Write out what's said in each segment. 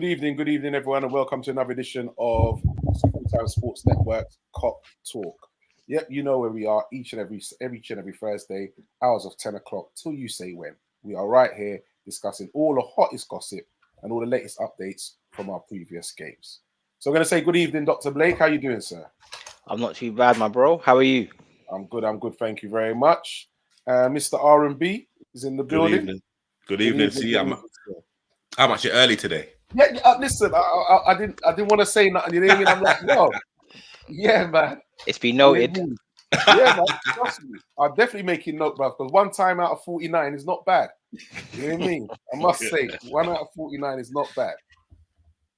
Good evening, everyone, and welcome to another edition of Full-Time Sports Network's Cop Talk. Yep, you know where we are each and every Thursday, hours of 10 o'clock till you say when. We are right here discussing all the hottest gossip and all the latest updates from our previous games. So I'm going to say good evening, Dr. Blake. How you doing, sir? I'm not too bad, my bro. How are you? I'm good. Thank you very much. Mr. R&B is in the building. Good evening. See, I'm actually early today. Yeah, listen, I didn't want to say nothing. You know what I mean? I'm like, no. Yeah, man. It's been noted. Yeah, man. Trust me. I'm definitely making note, bro, because 1 time out of 49 is not bad. You know what I mean? I must say, 1 out of 49 is not bad.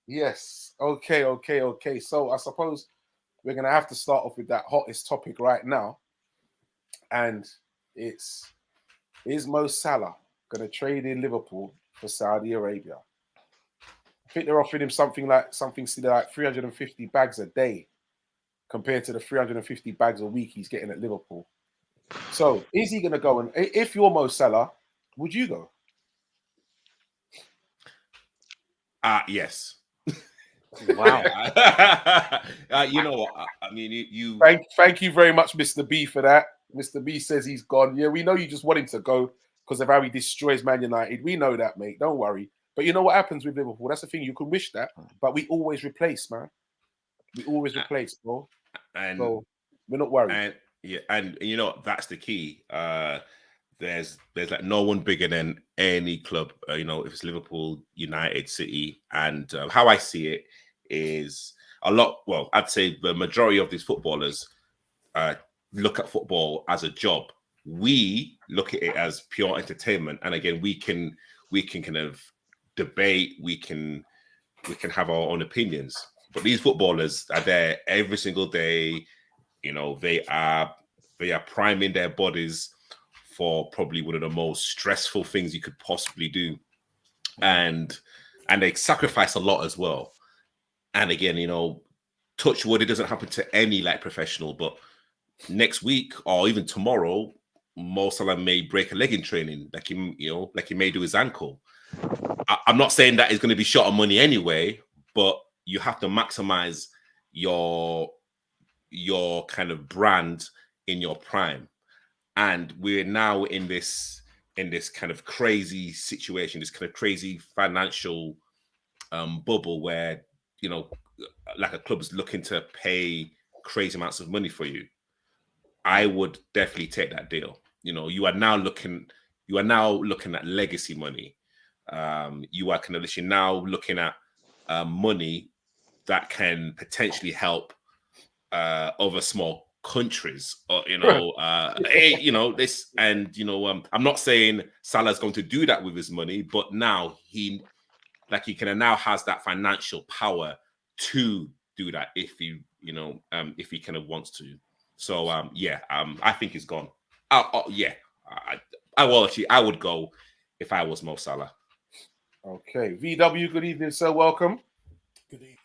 Yes. Okay. So I suppose we're going to have to start off with that hottest topic right now. And is Mo Salah going to trade in Liverpool for Saudi Arabia? I think they're offering him something like 350 bags a day compared to the 350 bags a week he's getting at Liverpool. So is he going to go? And if you're Mo Salah, would you go? Yes. Wow. You know what? I mean, you. Thank you very much, Mr. B, for that. Mr. B says he's gone. Yeah, we know you just want him to go because of how he destroys Man United. We know that, mate. Don't worry. But you know what happens with Liverpool? That's the thing. You can wish that, but we always replace, man. We always replace, bro. And so we're not worried. And you know that's the key. There's like no one bigger than any club. You know, if it's Liverpool, United, City, and how I see it is a lot. Well, I'd say the majority of these footballers look at football as a job. We look at it as pure entertainment, and again, we can kind of debate. We can have our own opinions. But these footballers are there every single day. You know, they are priming their bodies for probably one of the most stressful things you could possibly do. And they sacrifice a lot as well. And again, you know, touch wood, it doesn't happen to any like professional, but next week or even tomorrow, Mo Salah may break a leg in training, like he may do his ankle. I'm not saying that it's going to be short of money anyway, but you have to maximize your kind of brand in your prime. And we're now in this kind of crazy situation, this kind of crazy financial bubble where, you know, like a club's looking to pay crazy amounts of money for you. I would definitely take that deal. You know, you are now looking at legacy money. You are now looking at money that can potentially help other small countries, or this, and I'm not saying Salah's going to do that with his money, but now he can now has that financial power to do that if he kind of wants to. So I think he's gone. I would go if I was Mo Salah. Okay, VW, good evening, sir. Welcome. Good evening,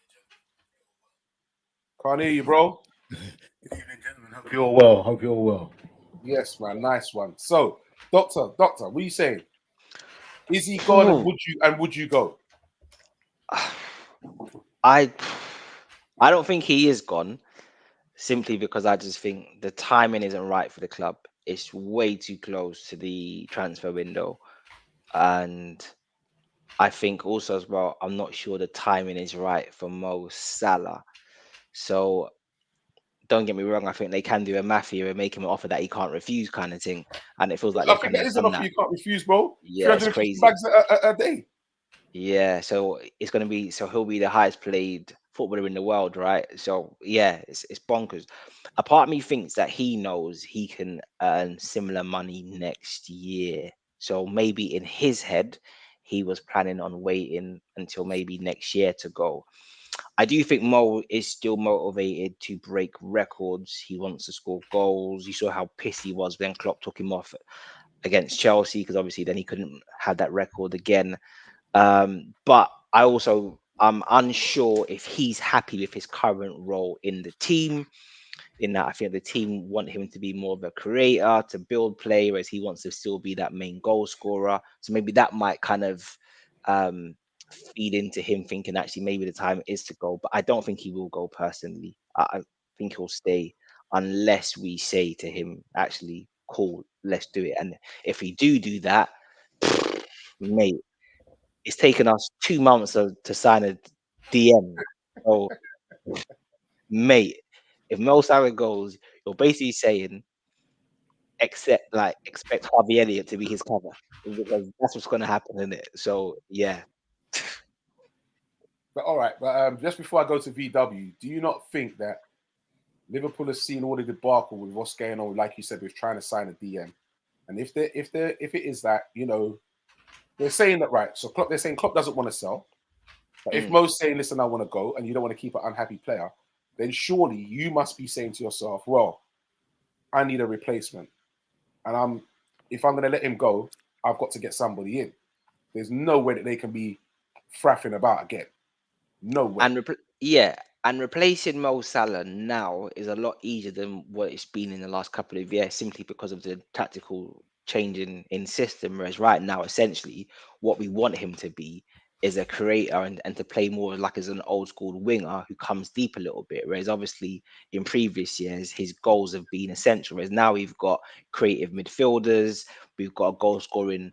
gentlemen. Can't hear you, bro. Good evening, gentlemen. Hope you're well. Yes, man. Nice one. So, Doctor, what are you saying? Is he gone? Would you go? I don't think he is gone, simply because I just think the timing isn't right for the club. It's way too close to the transfer window, and I think also as well, I'm not sure the timing is right for Mo Salah. So don't get me wrong, I think they can do a mafia and make him an offer that he can't refuse, kind of thing. And it feels like I think that is an offer you can't refuse, bro. Yeah, it's crazy. Bags a day. Yeah, so he'll be the highest paid footballer in the world, right? So yeah, it's bonkers. A part of me thinks that he knows he can earn similar money next year. So maybe in his head, he was planning on waiting until maybe next year to go. I do think Mo is still motivated to break records. He wants to score goals. You saw how pissed he was when Klopp took him off against Chelsea, because obviously then he couldn't have that record again. But I'm unsure if he's happy with his current role in the team. In that, I think the team want him to be more of a creator, to build play, whereas he wants to still be that main goal scorer. So maybe that might kind of feed into him thinking actually maybe the time is to go. But I don't think he will go personally. I think he'll stay unless we say to him, actually, cool, let's do it. And if we do that, mate, it's taken us 2 months to sign a DM. So, mate, if Mo Salah goes, you're basically saying expect Harvey Elliott to be his cover because that's what's going to happen in it. So yeah, But all right, but just before I go to VW, do you not think that Liverpool has seen all the debacle with what's going on, like you said, with trying to sign a DM? And if it is that, you know, they're saying that, right? So they're saying Klopp doesn't want to sell. But if Mo's saying, listen, I want to go, and you don't want to keep an unhappy player, then surely you must be saying to yourself, well, I need a replacement. And if I'm going to let him go, I've got to get somebody in. There's no way that they can be fraffing about again. No way. And replacing Mo Salah now is a lot easier than what it's been in the last couple of years, simply because of the tactical change in system. Whereas right now, essentially, what we want him to be is a creator and to play more like as an old school winger who comes deep a little bit. Whereas obviously in previous years, his goals have been essential. Whereas now we've got creative midfielders, we've got a goal scoring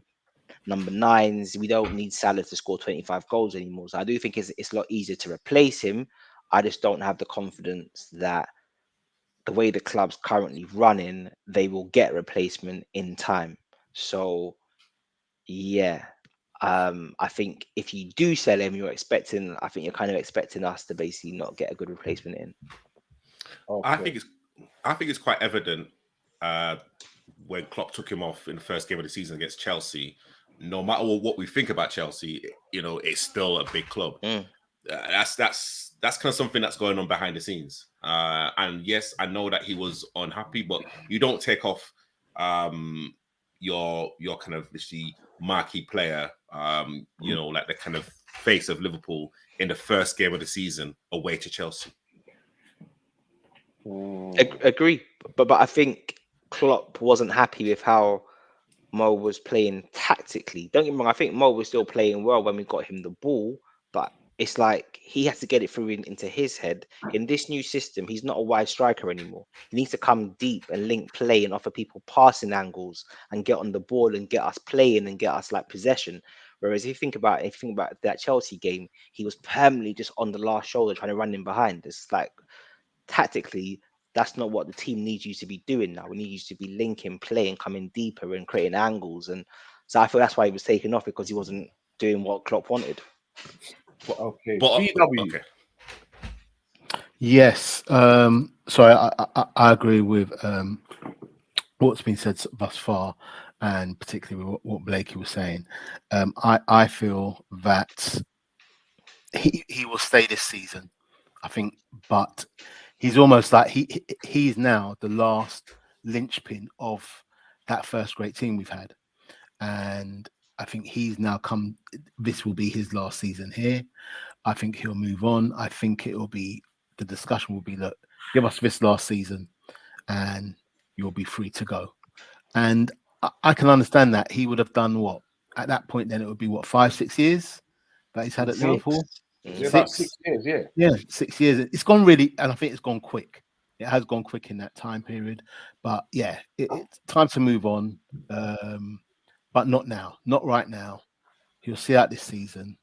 number nines. We don't need Salah to score 25 goals anymore. So I do think it's a lot easier to replace him. I just don't have the confidence that the way the club's currently running, they will get replacement in time. So yeah. I think if you do sell him, you're kind of expecting us to basically not get a good replacement in. Okay. I think it's quite evident when Klopp took him off in the first game of the season against Chelsea. No matter what we think about Chelsea, you know, it's still a big club. That's kind of something that's going on behind the scenes. And yes, I know that he was unhappy, but you don't take off your kind of the marquee player, you know, like the kind of face of Liverpool in the first game of the season away to Chelsea. Agree, but I think Klopp wasn't happy with how Mo was playing tactically. Don't get me wrong, I think Mo was still playing well when we got him the ball, but it's like he has to get it through into his head. In this new system, he's not a wide striker anymore. He needs to come deep and link play and offer people passing angles and get on the ball and get us playing and get us like possession. Whereas if you think about that Chelsea game, he was permanently just on the last shoulder trying to run in behind. It's like tactically, that's not what the team needs you to be doing now. We need you to be linking, playing, coming deeper and creating angles. And so I feel that's why he was taken off, because he wasn't doing what Klopp wanted. Okay. But VW. okay. Yes. So I agree with what's been said thus far, and particularly what Blakey was saying. I feel that he will stay this season, I think, but he's almost like he's now the last linchpin of that first great team we've had, and I think he's now come. This will be his last season here. I think he'll move on. I think the discussion will be, look, give us this last season, and you'll be free to go. And I can understand that he would have done what at that point. Then it would be 5-6 years that he's had at Liverpool. About 6 years, Yeah, 6 years. It's gone really, and I think it's gone quick. It has gone quick in that time period. But yeah, it's time to move on. But not now, not right now. He'll see out this season.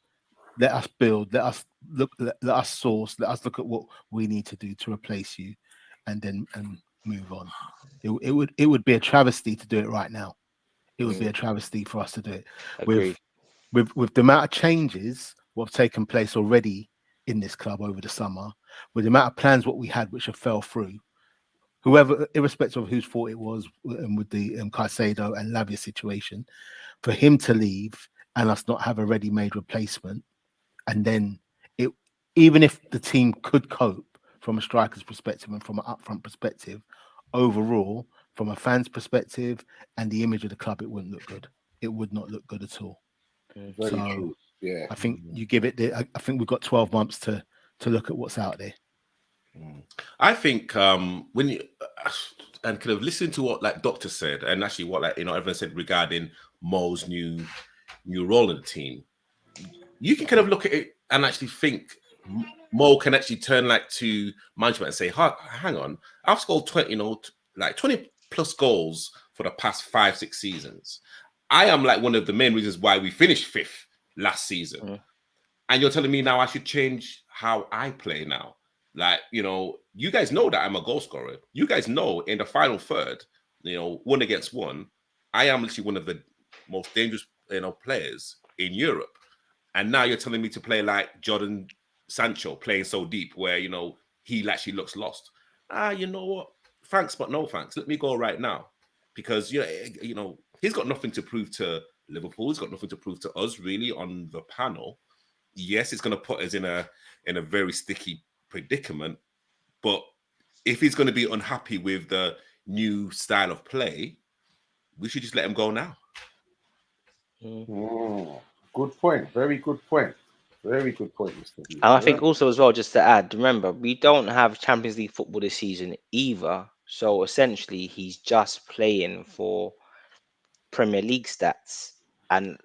Let us build. Let us look. Let us source. Let us look at what we need to do to replace you, and then move on. It would be a travesty to do it right now. It would be a travesty for us to do it. Agreed. With the amount of changes what have taken place already in this club over the summer, with the amount of plans what we had which have fell through, whoever, irrespective of whose fault it was, and with the Caicedo and Lavia situation, for him to leave and us not have a ready-made replacement, and then even if the team could cope from a striker's perspective and from an upfront perspective, overall, from a fan's perspective and the image of the club, it wouldn't look good. It would not look good at all. Very true. Yeah. I think you give it. I think we've got 12 months to look at what's out there. I think when you and kind of listen to what like Doctor said, and actually what everyone said regarding Mo's new role in the team. you can kind of look at it and actually think Mo can actually turn like to management and say, hang on, I've scored 20, like 20 plus goals for the past 5-6 seasons. I am like one of the main reasons why we finished 5th last season. And you're telling me now I should change how I play now. Like, you guys know that I'm a goal scorer. You guys know in the final third, 1 against 1, I am literally one of the most dangerous, players in Europe. And now you're telling me to play like Jordan Sancho, playing so deep where, he actually looks lost. You know what? Thanks, but no thanks. Let me go right now. Because, he's got nothing to prove to Liverpool. He's got nothing to prove to us, really, on the panel. Yes, it's going to put us in a very sticky predicament. But if he's going to be unhappy with the new style of play, we should just let him go now. Good point. Very good point. Very good point, Mr. B. And I think also as well, just to add, remember, we don't have Champions League football this season either. So essentially, he's just playing for Premier League stats. And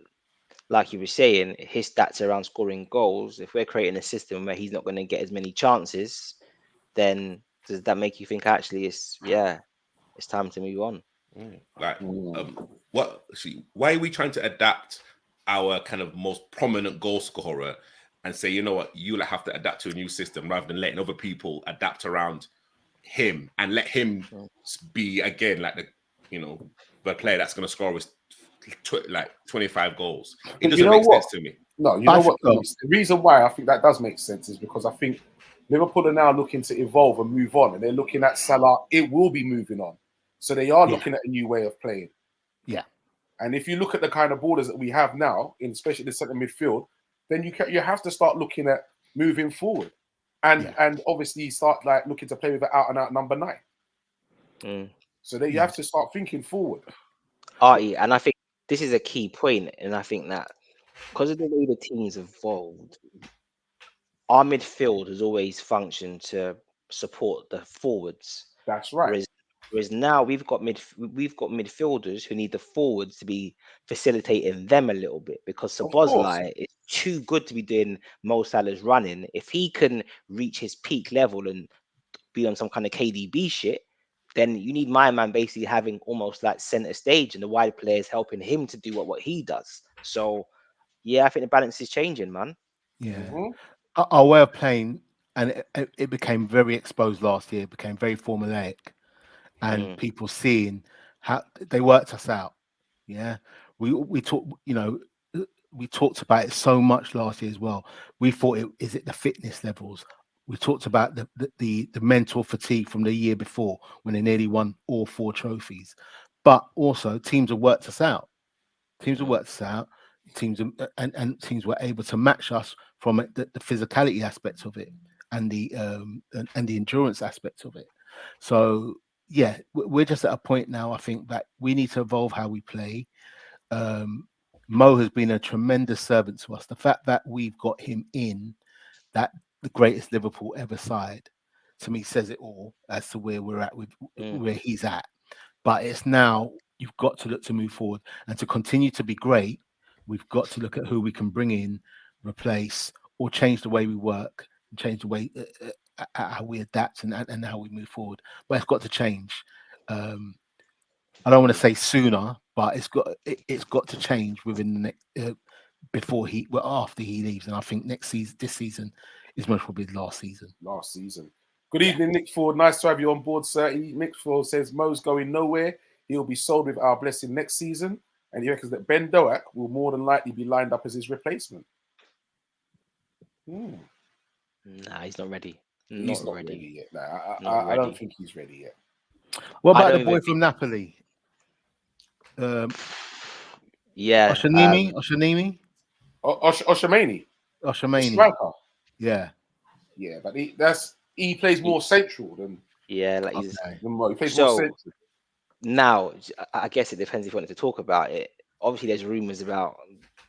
like you were saying, his stats around scoring goals. If we're creating a system where he's not going to get as many chances, then does that make you think actually it's time to move on? Why are we trying to adapt our kind of most prominent goal scorer and say, you know what, you'll have to adapt to a new system rather than letting other people adapt around him and let him be again like the player that's going to score with like 25 goals? It doesn't make sense to me. No, you know what? The reason why I think that does make sense is because I think Liverpool are now looking to evolve and move on, and they're looking at Salah. It will be moving on, so they are looking at a new way of playing. Yeah, and if you look at the kind of borders that we have now, especially the centre midfield, then you have to start looking at moving forward, and obviously start like looking to play with an out and out number 9. So then you have to start thinking forward. And I think this is a key point, and I think that because of the way the team's evolved, our midfield has always functioned to support the forwards. That's right. Whereas now we've got midfielders who need the forwards to be facilitating them a little bit, because Szoboszlai is too good to be doing Mo Salah's running. If he can reach his peak level and be on some kind of KDB shit, then you need my man basically having almost like center stage and the wide players helping him to do what he does. So I think the balance is changing, man. Our way of playing, and it became very exposed last year. It became very formulaic, and people seeing how they worked us out. We talked, we talked about it so much last year as well. We thought is it the fitness levels. We talked about the mental fatigue from the year before when they nearly won all 4 trophies, but also teams have worked us out. Teams were able to match us from the physicality aspect of it and the endurance aspect of it. So we're just at a point now, I think, that we need to evolve how we play. Mo has been a tremendous servant to us. The fact that we've got him in that the greatest Liverpool ever side, to me, says it all as to where we're at with where he's at. But it's now you've got to look to move forward, and to continue to be great, we've got to look at who we can bring in, replace, or change the way we work, change the way how we adapt and how we move forward. But it's got to change. I don't want to say sooner, but it's got to change within the next after he leaves. And I think this season is most probably the last season. Good evening, Nick Ford. Nice to have you on board, sir. Nick Ford says Mo's going nowhere. He'll be sold with our blessing next season. And he reckons that Ben Doak will more than likely be lined up as his replacement. Nah, he's not ready. He's not ready yet. Nah, I don't think he's ready yet. What about the boy from Napoli? Oshanimi? Oshamani. Striker. Yeah, but he plays more central than. He plays more central. Now, I guess it depends if you wanted to talk about it. Obviously, there's rumours about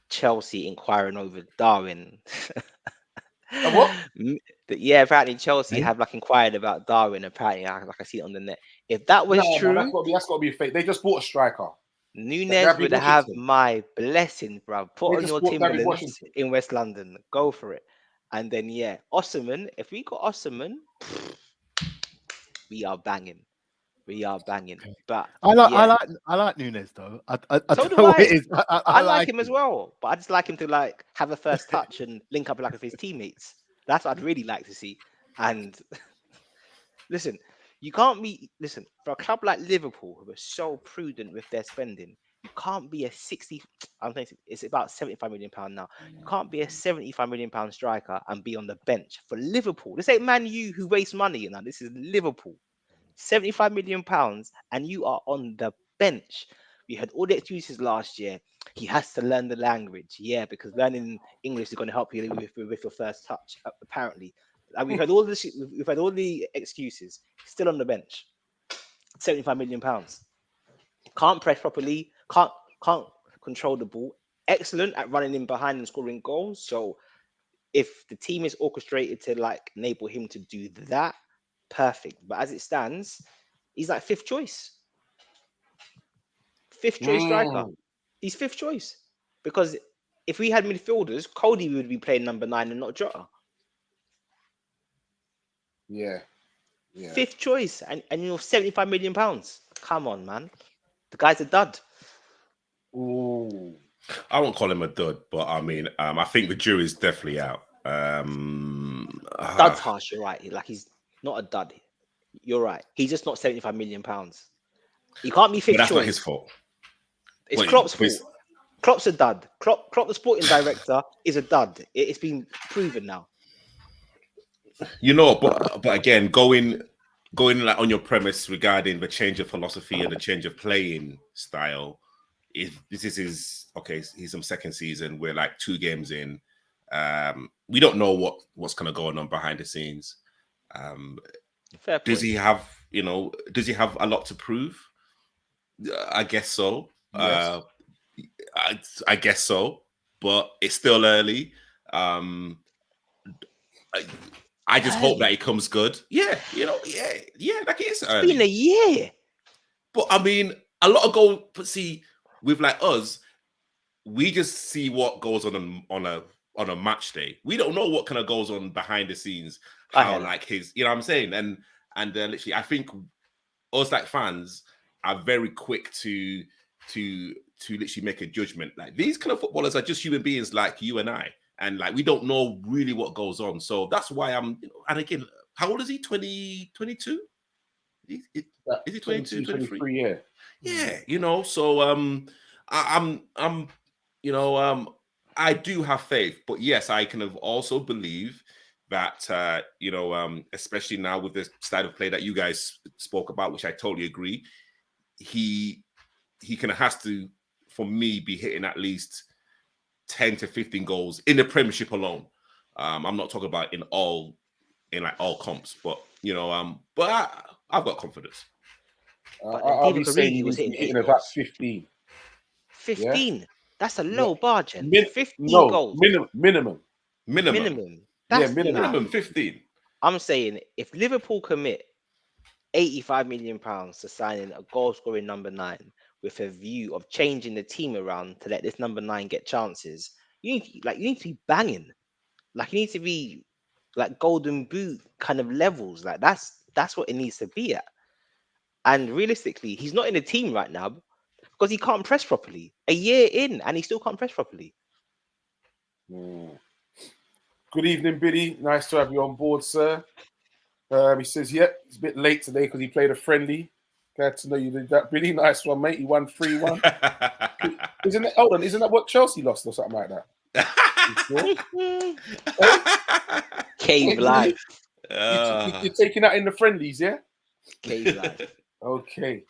Chelsea inquiring over Darwin. What? Apparently Chelsea have inquired about Darwin. Apparently, I see it on the net. If that was true, that's got to be fake. They just bought a striker. Nunes David would have Washington. my blessing, bro. Put They on just your bought David Timberlands Washington. in West London. Go for it. And then yeah, Osserman. If we got Osserman, we are banging. We are banging. Okay. But I yeah, like Nunes though. I so don't do know what it I. is. I I like like him as well, but I just like him to like have a first touch and link up like with his teammates. That's what I'd really like to see. And listen, you can't be listen for a club like Liverpool who are so prudent with their spending. You can't be a 60. I'm thinking it's about 75 million pound now. You can't be a 75 million pound striker and be on the bench for Liverpool. This ain't Man U who waste money. Now this is Liverpool. 75 million pounds, and you are on the bench. We had all the excuses last year. He has to learn the language, yeah, because learning English is going to help you with your first touch. Apparently, and we had all this. We've had all the excuses. Still on the bench. 75 million pounds. Can't press properly. Can't control the ball. Excellent at running in behind and scoring goals. So if the team is orchestrated to like enable him to do that, perfect. But as it stands, he's like fifth choice. Fifth choice striker. Mm, He's fifth choice. Because if we had midfielders, Cody would be playing number 9 and not Jota. yeah. Yeah. Fifth choice. And you're 75 million pounds. Come on, man. The guy's a dud. Ooh. I won't call him a dud, but I mean, I think the jury's definitely out. Dud's harsh, you're right. Like he's not a dud. You're right. He's just not 75 million pounds. He can't be but fifth that's choice. not his fault. It's Wait, Klopp's but fault. Klopp's a dud. Klopp, the sporting director, is a dud. It's been proven now. you know, but again, going like on your premise regarding the change of philosophy and the change of playing style, if this is his okay, he's some second season. We're like 2 games in. We don't know what's kind of going on behind the scenes. Fair point. Does he have a lot to prove? I guess so. Yes. I guess so, but it's still early. I just hope that he comes good. Yeah, like it is It's early. been a year. But I mean, a lot of goals. But see, with like us, we just see what goes on a match day. We don't know what kind of goes on behind the scenes. How like his, you know what I'm saying? And literally, I think us like fans are very quick to literally make a judgment. Like these kind of footballers are just human beings like you and I. And like we don't know really what goes on. So that's why I'm, and again, how old is he? 22? Is he 22, 23? Yeah. Yeah, so I do have faith, but yes, I kind of also believe that especially now with the style of play that you guys spoke about, which I totally agree, he kind of has to, for me, be hitting at least 10 to 15 goals in the Premiership alone. I'm not talking about in all comps, but I've got confidence. I'll be saying he was hitting about 15. 15. Yeah? That's a low bar, Jen. 15 goals. Minimum. That's minimum 15. I'm saying if Liverpool commit 85 million pounds to signing a goal scoring number 9 with a view of changing the team around to let this number 9 get chances, you need to be banging. Like you need to be like golden boot kind of levels. Like that's what it needs to be at. And realistically, he's not in the team right now because he can't press properly. A year in, and he still can't press properly. Good evening, Billy. Nice to have you on board, sir. He says, yep, it's a bit late today because he played a friendly. Glad to know you did that, Billy. Nice one, mate. He won 3-1. Isn't that what Chelsea lost or something like that? Cave life. You're taking that in the friendlies, yeah? Cave life. Okay.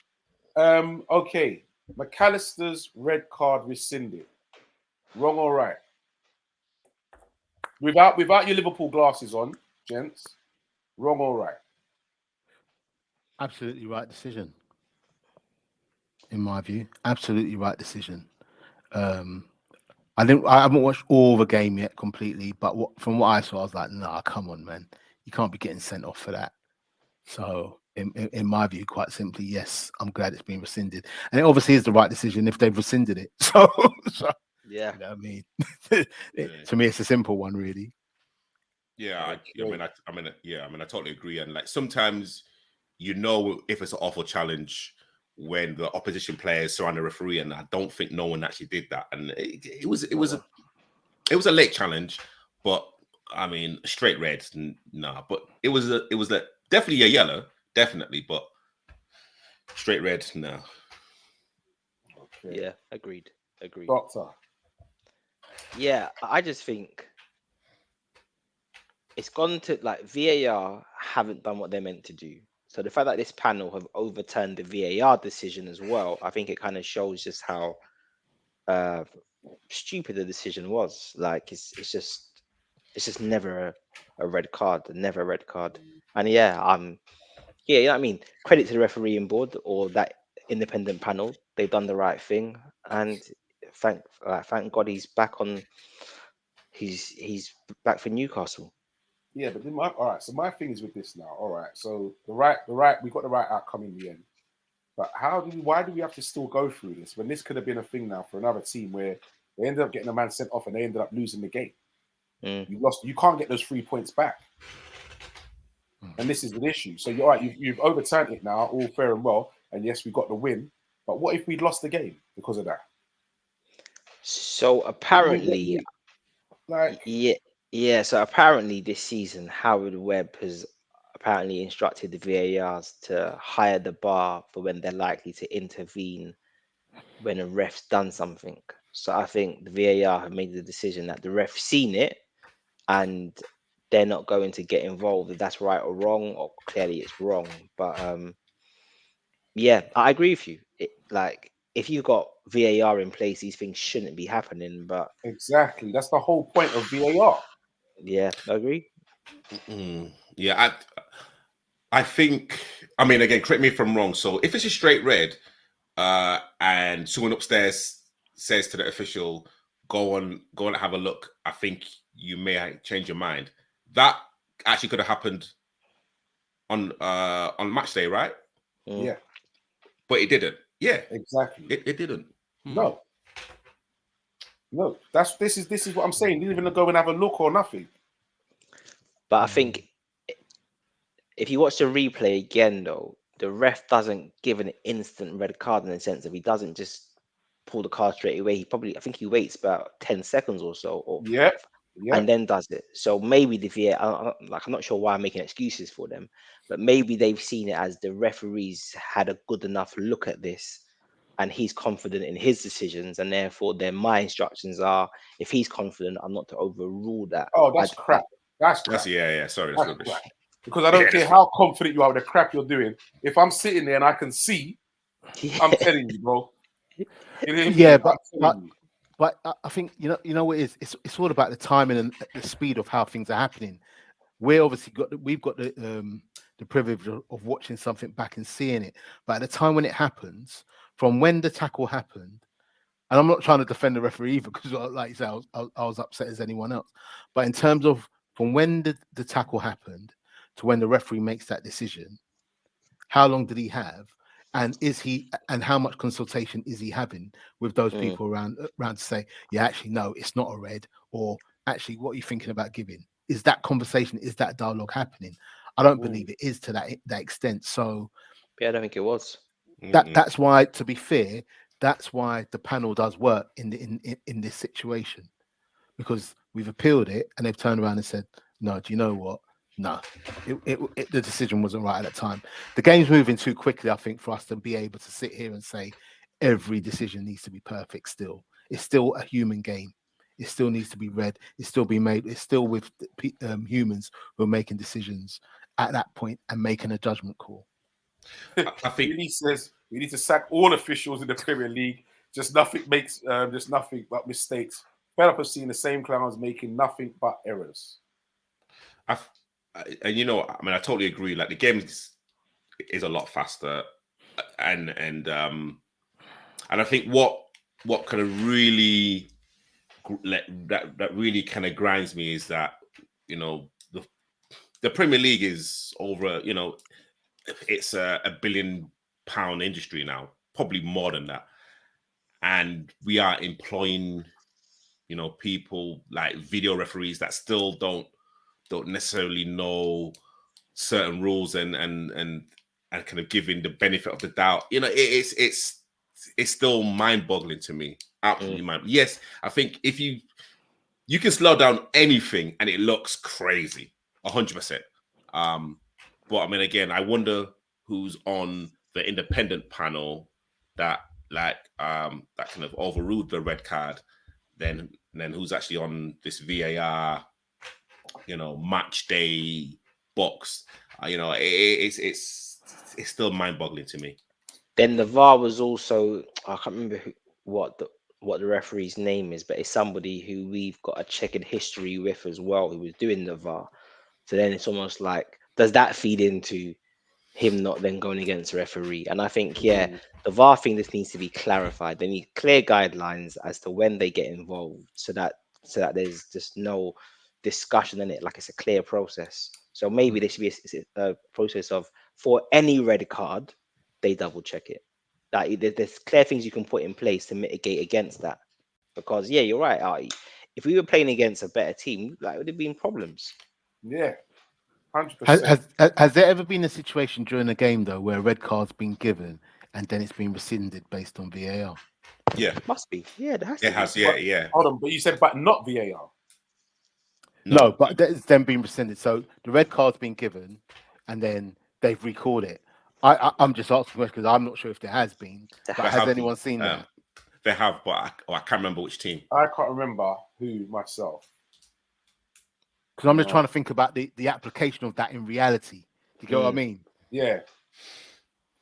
Okay. McAllister's red card rescinded. Wrong or right? Without your Liverpool glasses on, gents. Wrong or right? Absolutely right decision. In my view, absolutely right decision. I haven't watched all the game yet completely, but from what I saw, I was like, nah, come on, man. You can't be getting sent off for that. So in my view, quite simply, yes, I'm glad it's been rescinded, and it obviously is the right decision if they've rescinded it. So Yeah. you know what I mean, Yeah. to me, it's a simple one, really. Yeah, I totally agree. And like sometimes, if it's an awful challenge when the opposition players surround the referee, and I don't think no one actually did that. And it was a late challenge, but I mean, straight red, nah. But it was definitely a yellow, definitely, but straight red, no. Yeah, agreed. Doctor. Yeah, I just think it's gone to like VAR haven't done what they're meant to do. So the fact that this panel have overturned the VAR decision as well, I think it kind of shows just how stupid the decision was. Like it's just never a red card, never a red card. And yeah, you know what I mean. Credit to the refereeing board or that independent panel. They've done the right thing, and thank God he's back on. He's back for Newcastle. Yeah, but then all right. So my thing is with this now. All right. So we got the right outcome in the end. But why do we have to still go through this when this could have been a thing now for another team where they ended up getting a man sent off and they ended up losing the game? You lost. You can't get those 3 points back, and this is an issue. So you're right. You've overturned it now, all fair and well, and yes, we got the win. But what if we'd lost the game because of that? So apparently, yeah. So apparently, this season, Howard Webb has apparently instructed the VARs to higher the bar for when they're likely to intervene when a ref's done something. So I think the VAR have made the decision that the ref's seen it and they're not going to get involved if that's right or wrong, or clearly it's wrong. But yeah, I agree with you. Like if you've got VAR in place, these things shouldn't be happening. But exactly, that's the whole point of VAR. Yeah, I agree. Yeah, I think. I mean, again, correct me if I'm wrong. So if it's a straight red, and someone upstairs says to the official, "Go on and have a look," I think you may change your mind. That actually could have happened on match day, right? Yeah, but it didn't. Yeah, exactly. It didn't. No. This is what I'm saying. Didn't even go and have a look or nothing. But I think if you watch the replay again, though, the ref doesn't give an instant red card in the sense of he doesn't just pull the card straight away. I think he waits about 10 seconds or so, or and then does it. So maybe the VAR, I'm not sure why I'm making excuses for them, but maybe they've seen it as the referees had a good enough look at this, and he's confident in his decisions, and therefore my instructions are, if he's confident, I'm not to overrule that. Oh, that's crap. That's crap. Sorry, that's rubbish. Crap. Because I don't care how confident you are with the crap you're doing. If I'm sitting there and I can see, I'm telling you, bro. Yeah, but I think you know what it is. It's all about the timing and the speed of how things are happening. We've got the privilege of watching something back and seeing it. But at the time when it happens, from when the tackle happened, and I'm not trying to defend the referee either, because like you say, I was upset as anyone else. But in terms of from when the tackle happened to when the referee makes that decision, how long did he have? And how much consultation is he having with those people around to say, yeah, actually, no, it's not a red, or actually, what are you thinking about giving? Is that conversation, is that dialogue happening? I don't believe it is to that extent. So yeah, I don't think it was. That's why, to be fair, that's why the panel does work in this situation, because we've appealed it and they've turned around and said, no, do you know what? No, the decision wasn't right at that time. The game's moving too quickly, I think, for us to be able to sit here and say every decision needs to be perfect. Still, it's still a human game. It still needs to be read. It's still being made. It's still with humans who are making decisions at that point and making a judgment call. I think he says we need to sack all officials in the Premier League. Just nothing but mistakes. Fed up of seeing the same clowns making nothing but errors. And you know, I mean, I totally agree. Like the game is a lot faster, and I think what kind of really that really kind of grinds me is that, you know, the Premier League is over. You know, it's a £1 billion industry now, probably more than that, and we are employing, you know, people like video referees that still don't necessarily know certain rules and kind of giving the benefit of the doubt. You know, it's still mind-boggling to me. Absolutely mind. Yes, I think if you can slow down anything and it looks crazy, 100%. But I mean, again, I wonder who's on the independent panel that that kind of overruled the red card. Then who's actually on this VAR, you know, match day box? You know, it's still mind-boggling to me. Then the VAR was also, I can't remember what the referee's name is, but it's somebody who we've got a checkered history with as well, who was doing the VAR. So then it's almost like, does that feed into him not then going against the referee? And I think, the VAR thing just needs to be clarified. They need clear guidelines as to when they get involved, so that there's just no discussion in it. Like, it's a clear process. So maybe there should be a process of, for any red card, they double check it. Like, there's clear things you can put in place to mitigate against that. Because you're right. If we were playing against a better team, like, it would have been problems. Yeah, 100%. Has there ever been a situation during a game though where a red card's been given and then it's been rescinded based on VAR? Yeah, Must be. Yeah, there has to it has. be. Yeah. Hold on, but you said but not VAR. No, but it's then been rescinded. So the red card's been given and then they've recalled it. I'm just asking because I'm not sure if there has been. But has anyone seen that? They have, but I can't remember which team. I can't remember who myself. Because I'm just trying to think about the application of that in reality. Do you get what I mean? Yeah.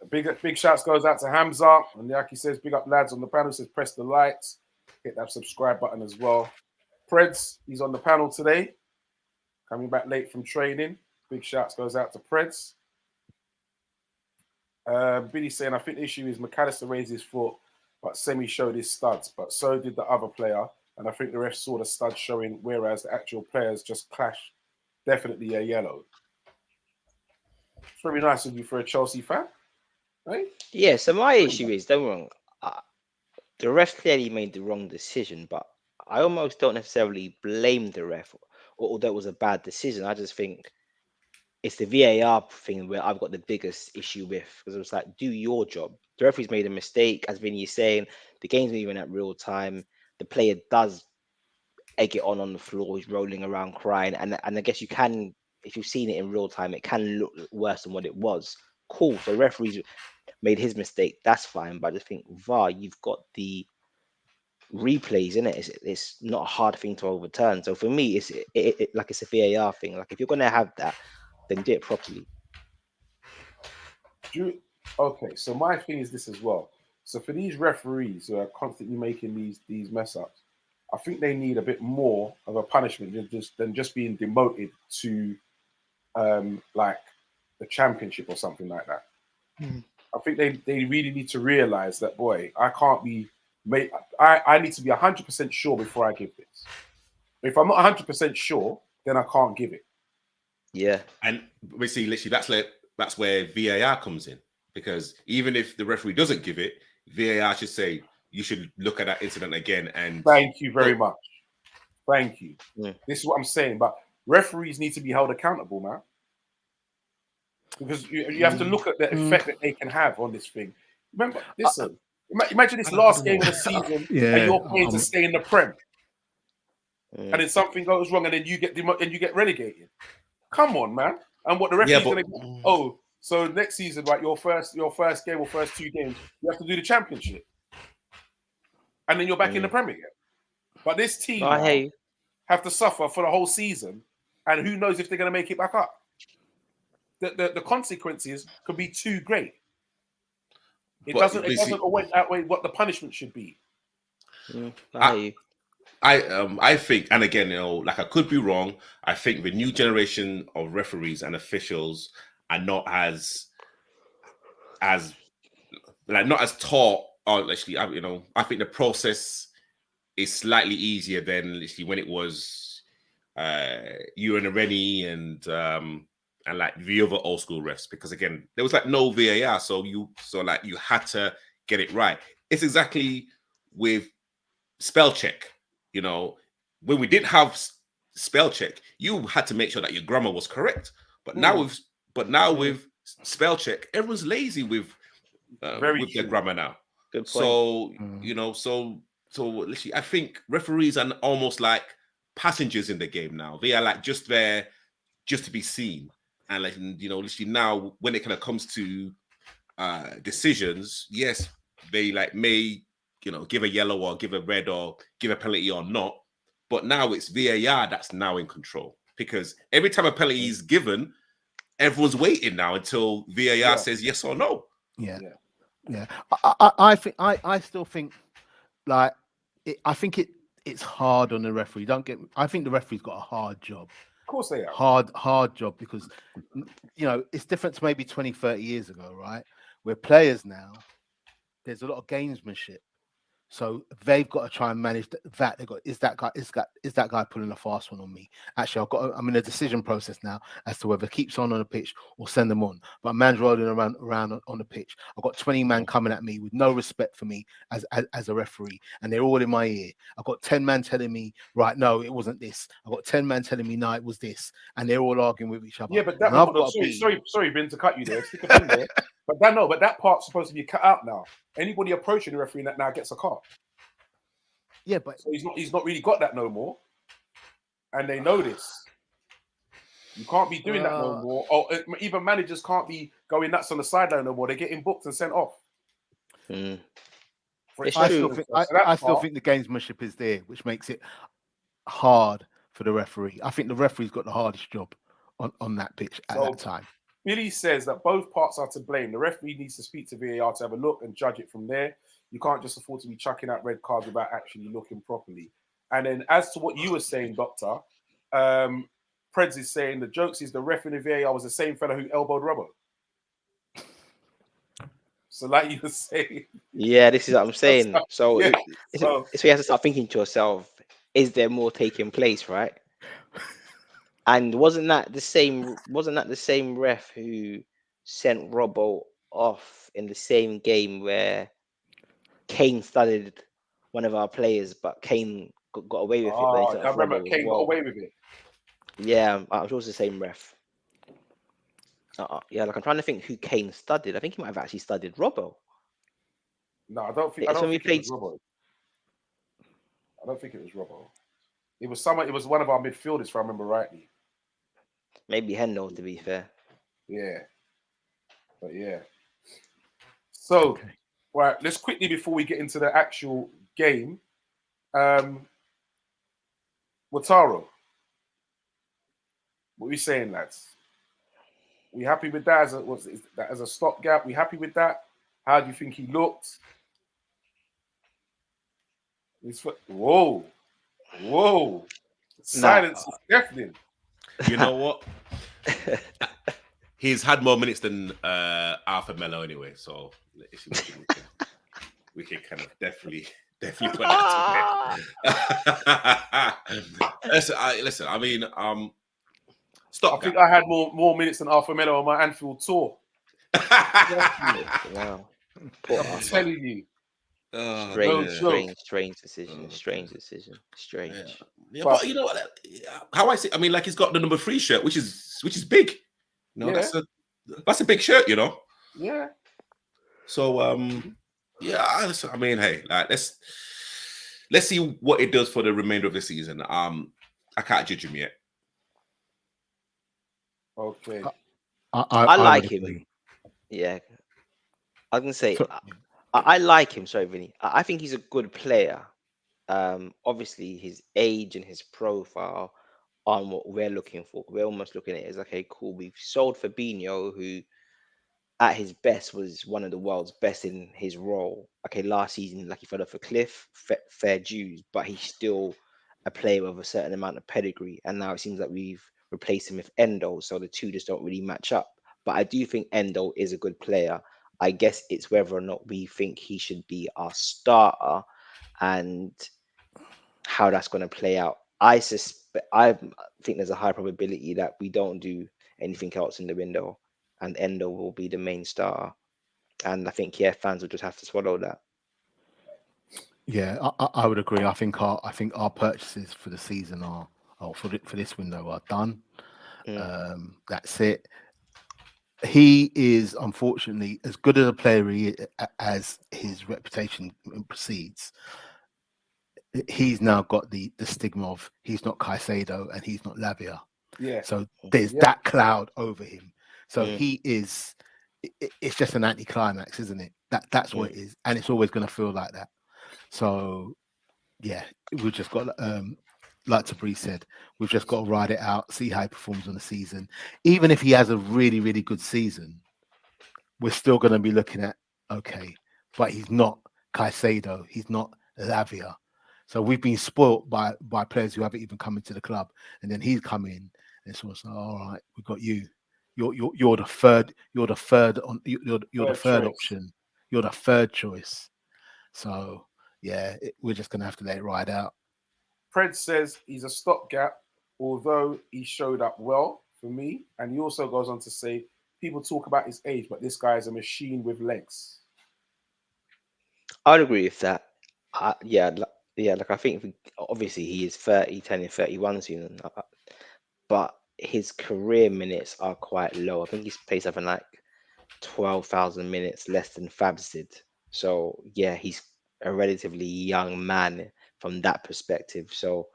Big shouts goes out to Hamza. And like he says, big up lads on the panel. Says press the likes. Hit that subscribe button as well. Preds, he's on the panel today. Coming back late from training. Big shouts goes out to Preds. Billy saying, I think the issue is McAllister raised his foot, but Semi showed his studs, but so did the other player. And I think the ref saw the studs showing, whereas the actual players just clashed. Definitely a yellow. It's very nice of you for a Chelsea fan, right? Yeah, so my issue is, don't get me wrong, the ref clearly made the wrong decision, but I almost don't necessarily blame the ref, although it was a bad decision. I just think it's the VAR thing where I've got the biggest issue with, because it was like, do your job. The referee's made a mistake, as Vinny is saying. The game's moving at real time. The player does egg it on the floor. He's rolling around crying, and I guess you can, if you've seen it in real time, it can look worse than what it was. Cool. So referees made his mistake. That's fine. But I just think VAR, you've got the replays in it. It's not a hard thing to overturn. So for me, it's like it's a VAR thing. Like, if you're gonna have that, then do it properly. Okay, so my thing is this as well. So for these referees who are constantly making these mess ups, I think they need a bit more of a punishment than just being demoted to like the championship or something like that. I think they really need to realize that, boy, I can't be made. I need to be 100% sure before I give this. If I'm not 100% sure, then I can't give it. Yeah, and we see literally that's where VAR comes in, because even if the referee doesn't give it, VAR should say you should look at that incident again. And thank you very much. Thank you. Yeah. This is what I'm saying. But referees need to be held accountable, man, because you have to look at the effect that they can have on this thing. Remember, listen. Imagine this last game of the season, and you're playing to stay in the Prem, and then something goes wrong, and then you get relegated. Come on, man! And what the referee's going to? Oh, so next season, right? Your first game or first 2 games, you have to do the championship, and then you're back in the Premier again. But this team have to suffer for the whole season, and who knows if they're going to make it back up? The consequences could be too great. It doesn't outweigh what the punishment should be. I think, and again, like, I could be wrong. I think the new generation of referees and officials are not as taught. Or actually, I think the process is slightly easier than literally when it was Ewan and Rennie and and like the other old school refs, because again, there was like no VAR, so you had to get it right. It's exactly with spell check. You know, when we didn't have spell check, you had to make sure that your grammar was correct. But now with spell check, everyone's lazy with their grammar now. Good point. So you know, so literally, I think referees are almost like passengers in the game now. They are like just there just to be seen, and like, you know, literally now when it kind of comes to decisions, yes, they like may, you know, give a yellow or give a red or give a penalty or not, but now it's VAR that's now in control, because every time a penalty is given, everyone's waiting now until VAR says yes or no. Yeah. I still think like I think it's hard on the referee. I think the referee's got a hard job. Of course they are. Hard job, because you know it's different to maybe 20, 30 years ago, right? Where players now, there's a lot of gamesmanship. So they've got to try and manage that. They got is that guy pulling a fast one on me? Actually, I'm in a decision process now as to whether keeps on the pitch or send them on. But man's rolling around on the pitch. I've got 20 men coming at me with no respect for me as a referee, and they're all in my ear. I've got 10 men telling me, right, no, it wasn't this. I've got 10 men telling me, no, it was this, and they're all arguing with each other. Yeah, but that sorry, Ben, to cut you there. Stick a pin there. But that part's supposed to be cut out now. Anybody approaching the referee now gets a card. Yeah, but so he's not really got that no more, and they know this. You can't be doing that no more. Or even managers can't be going nuts on the sideline no more. They're getting booked and sent off. Mm. I still think the gamesmanship is there, which makes it hard for the referee. I think the referee's got the hardest job on that pitch at that time. Billy says that both parts are to blame. The referee needs to speak to VAR to have a look and judge it from there. You can't just afford to be chucking out red cards without actually looking properly. And then as to what you were saying, Doctor, Preds is saying the jokes is the ref in the VAR was the same fella who elbowed Robbo. So like you were saying. Yeah, this is what I'm saying. So you have to start thinking to yourself, is there more taking place, right? And wasn't that the same ref who sent Robbo off in the same game where Kane studied one of our players, but Kane got away with it? I remember Kane got away with it. Yeah, I'm sure it's the same ref. Yeah, like I'm trying to think who Kane studied. I think he might have actually studied Robbo. No, I don't think it was Robbo. I don't think it was Robbo. It was one of our midfielders, if I remember rightly. Maybe Hendo, to be fair. Yeah. But yeah. So, right, let's quickly, before we get into the actual game, Wataru, what are we saying, lads? We happy with that as a stopgap? We happy with that? How do you think he looked? Whoa. Silence is deafening. You know what? He's had more minutes than Arthur Melo anyway, so we can kind of definitely put that to bed. Listen, I mean, stop. I think I had more minutes than Arthur Melo on my Anfield tour. Wow. I'm telling you. Strange decision. Yeah, but you know what? How I see, I mean, like he's got the number 3 shirt, which is big. You know, that's a big shirt, you know. Yeah. So yeah, I mean, hey, like let's see what it does for the remainder of the season. I can't judge him yet. Okay. I like him. Yeah, I was gonna say. I like him, sorry, Vinny. I think he's a good player. Obviously, his age and his profile aren't what we're looking for. We're almost looking at it as, okay, cool. We've sold Fabinho, who at his best was one of the world's best in his role. Okay, last season, like he fell off a cliff, fair dues, but he's still a player with a certain amount of pedigree. And now it seems like we've replaced him with Endo, so the two just don't really match up. But I do think Endo is a good player. I guess it's whether or not we think he should be our starter and how that's going to play out. I think there's a high probability that we don't do anything else in the window, and Endo will be the main star. And I think fans will just have to swallow that. Yeah, I would agree. I think our purchases for the season for this window are done. That's it. He is unfortunately as good as a player as his reputation precedes. He's now got the stigma of he's not Caicedo and he's not Lavia. Yeah. So there's that cloud over him. So he is. It's just an anticlimax, isn't it? That's what it is, and it's always going to feel like that. So yeah, we've just got like Tabri said, we've just got to ride it out, see how he performs on the season. Even if he has a really, really good season, we're still going to be looking at okay, but he's not Caicedo, he's not Lavia. So we've been spoilt by players who haven't even come into the club, and then he's come in, and it's also all right. We've got you. You're the third. You're the third option. You're the third choice. So yeah, we're just gonna have to let it ride out. Fred says he's a stopgap, although he showed up well for me. And he also goes on to say people talk about his age, but this guy is a machine with legs. I'd agree with that. Like I think obviously he is 30, 10 and 31 soon, but his career minutes are quite low. I think he's played something like 12,000 minutes less than Fabs did. So yeah, he's a relatively young man from that perspective. So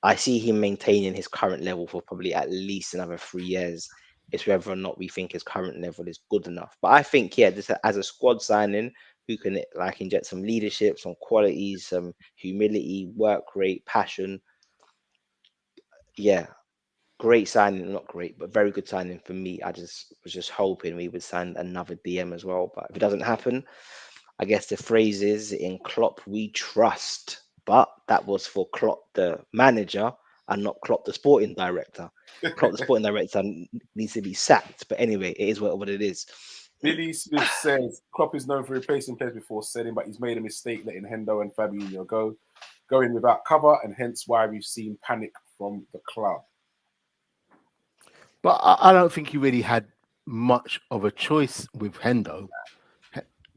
I see him maintaining his current level for probably at least another 3 years. It's whether or not we think his current level is good enough. But I think, just as a squad signing who can like inject some leadership, some qualities, some humility, work rate, passion. Yeah, great signing, not great, but very good signing for me. I was just hoping we would sign another DM as well. But if it doesn't happen, I guess the phrase is in Klopp we trust. But that was for Klopp the manager and not Klopp the sporting director. Klopp the sporting director needs to be sacked. But anyway, it is what it is. Billy Smith says Klopp is known for replacing players before selling, but he's made a mistake letting Hendo and Fabinho go in without cover, and hence why we've seen panic from the club. But I don't think he really had much of a choice with Hendo,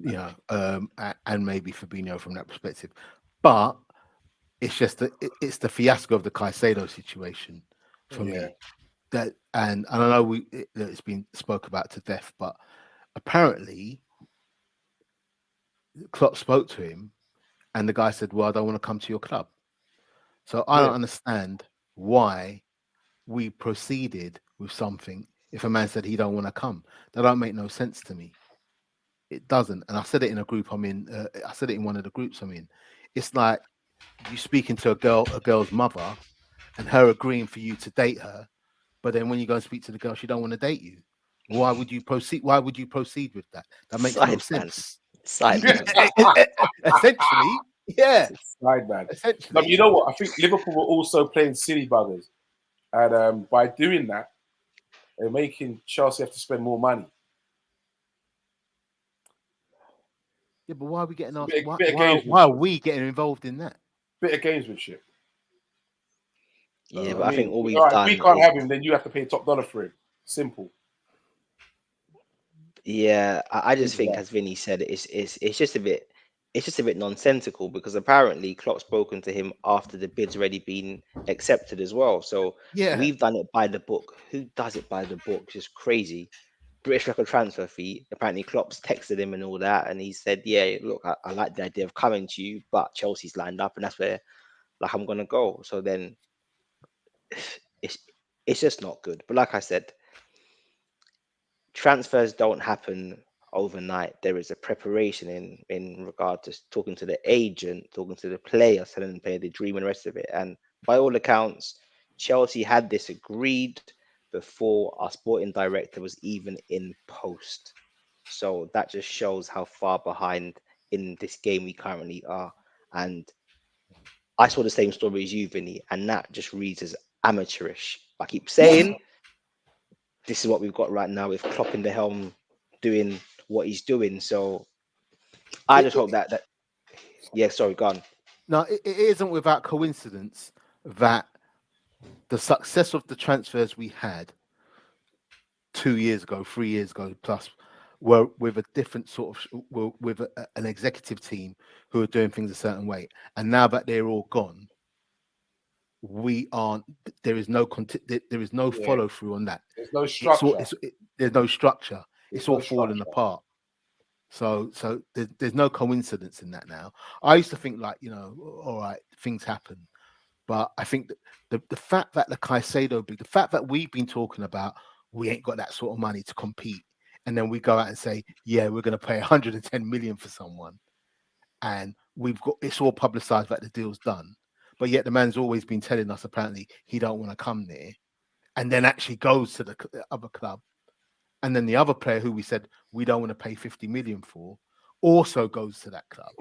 and maybe Fabinho from that perspective. But it's just it's the fiasco of the Caicedo situation for me. That and I know it's been spoke about to death, but apparently Klopp spoke to him, and the guy said, "Well, I don't want to come to your club." So I don't understand why we proceeded with something if a man said he don't want to come. That don't make no sense to me. It doesn't. And I said it in a group I'm in. I said it in one of the groups I'm in. It's like you speaking to a girl's mother, and her agreeing for you to date her, but then when you go and speak to the girl, she don't want to date you. Why would you proceed? Why would you proceed with that? That makes no sense. Essentially, yeah. Side man. Essentially, you know what? I think Liverpool were also playing silly buggers, and by doing that, they're making Chelsea have to spend more money. Yeah, but why are we getting asked? Why are we getting involved in that? Bit of gamesmanship. Yeah, but I think all we've done. If we can't have him, then you have to pay top dollar for him. Simple. Yeah, I just think, as Vinny said, it's just a bit nonsensical because apparently Klopp's spoken to him after the bid's already been accepted as well. So we've done it by the book. Who does it by the book? It's just crazy. British record transfer fee. Apparently Klopp's texted him and all that, and he said, "Yeah, look, I like the idea of coming to you, but Chelsea's lined up, and that's where like I'm gonna go." So then it's just not good. But like I said, transfers don't happen overnight. There is a preparation in regard to talking to the agent, talking to the player, telling the player the dream and the rest of it. And by all accounts, Chelsea had this agreed before our sporting director was even in post. So that just shows how far behind in this game we currently are. And I saw the same story as you, Vinny, and that just reads as amateurish. I keep saying this is what we've got right now with Klopp in the helm doing what he's doing. So I just hope that sorry, go on. No, it isn't without coincidence that the success of the transfers we had 2 years ago, 3 years ago plus, were with a different sort of with an executive team who are doing things a certain way, and now that they're all gone, we aren't. There is no there is no follow through on that. There's no structure. There's no structure. There's It's all no falling structure. apart. So there's no coincidence in that now. I used to think like, all right, things happen. But I think that the fact that the Caicedo big, the fact that we've been talking about, we ain't got that sort of money to compete. And then we go out and say, yeah, we're going to pay 110 million for someone. And we've got, it's all publicized that the deal's done. But yet the man's always been telling us apparently he don't want to come there. And then actually goes to the other club. And then the other player who we said we don't want to pay 50 million for also goes to that club.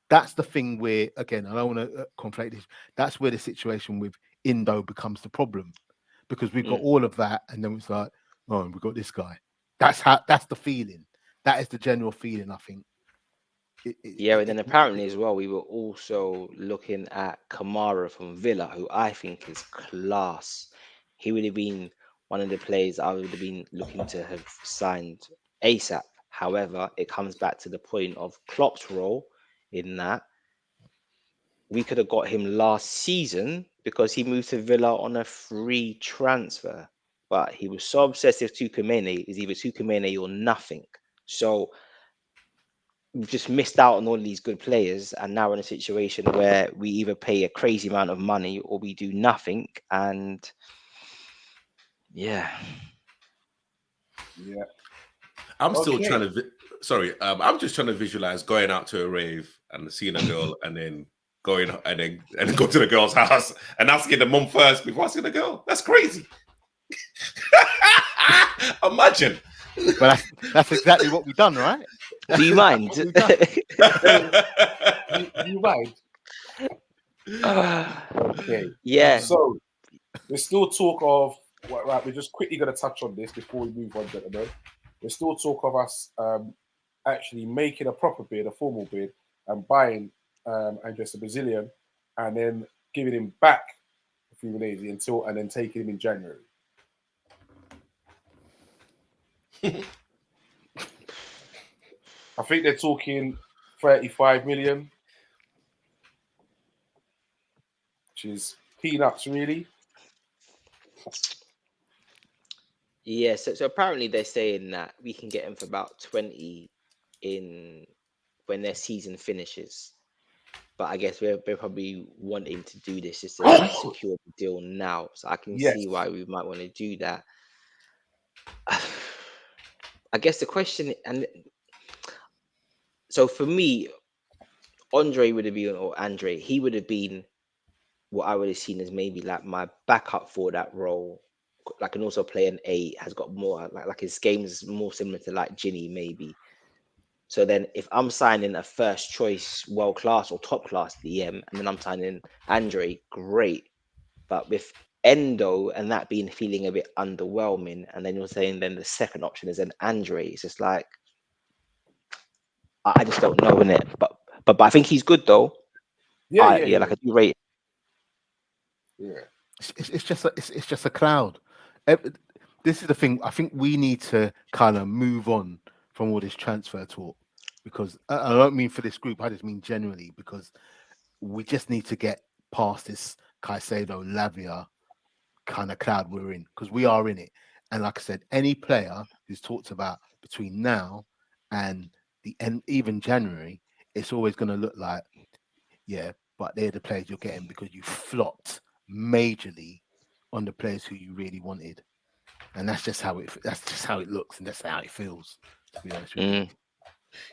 That's the thing where, again, I don't want to conflate this. That's where the situation with Indo becomes the problem, because we've got all of that, and then it's like, oh, we've got this guy. That's the feeling. That is the general feeling, I think. And then apparently as well, we were also looking at Kamara from Villa, who I think is class. He would have been one of the players I would have been looking to have signed ASAP. However, it comes back to the point of Klopp's role in that we could have got him last season because he moved to Villa on a free transfer. But he was so obsessive with Tukumene, is either Tukumene or nothing. So we've just missed out on all these good players, and now we're in a situation where we either pay a crazy amount of money or we do nothing. And I'm still trying to. I'm just trying to visualize going out to a rave and seeing a girl, and then going and then go to the girl's house and asking the mum first before asking the girl. That's crazy. Imagine. But that's exactly what we've done, right? Do you mind? Do you mind? Okay. Yeah. So there's still talk of right. We're just quickly going to touch on this before we move on, gentlemen. There's still talk of us actually making a proper bid, a formal bid, and buying Andres, the Brazilian, and then giving him back a few days and then taking him in January. I think they're talking 35 million, which is peanuts, really. Yeah, so apparently they're saying that we can get him for about 20 in when their season finishes. But I guess we're probably wanting to do this just to secure the deal now. So I can see why we might want to do that. I guess the question, and so for me, Andre would have been, or Andre, he would have been what I would have seen as maybe like my backup for that role. Like, can also play an 8, has got more like his game is more similar to like Ginny maybe. So then if I'm signing a first choice world class or top class DM, and then I'm signing Andre, great. But with Endo and that being feeling a bit underwhelming, and then you're saying then the second option is an Andre, it's just like I just don't know in it. But I think he's good though. Yeah, like I do rate. Yeah, it's just a cloud. This is the thing. I think we need to kind of move on from all this transfer talk, because I don't mean for this group. I just mean generally, because we just need to get past this Caicedo, Lavia kind of cloud we're in, because we are in it. And like I said, any player who's talked about between now and the end, even January, it's always going to look like, yeah, but they're the players you're getting because you flopped majorly on the players who you really wanted. And that's just how it looks, and that's how it feels, to be honest with you.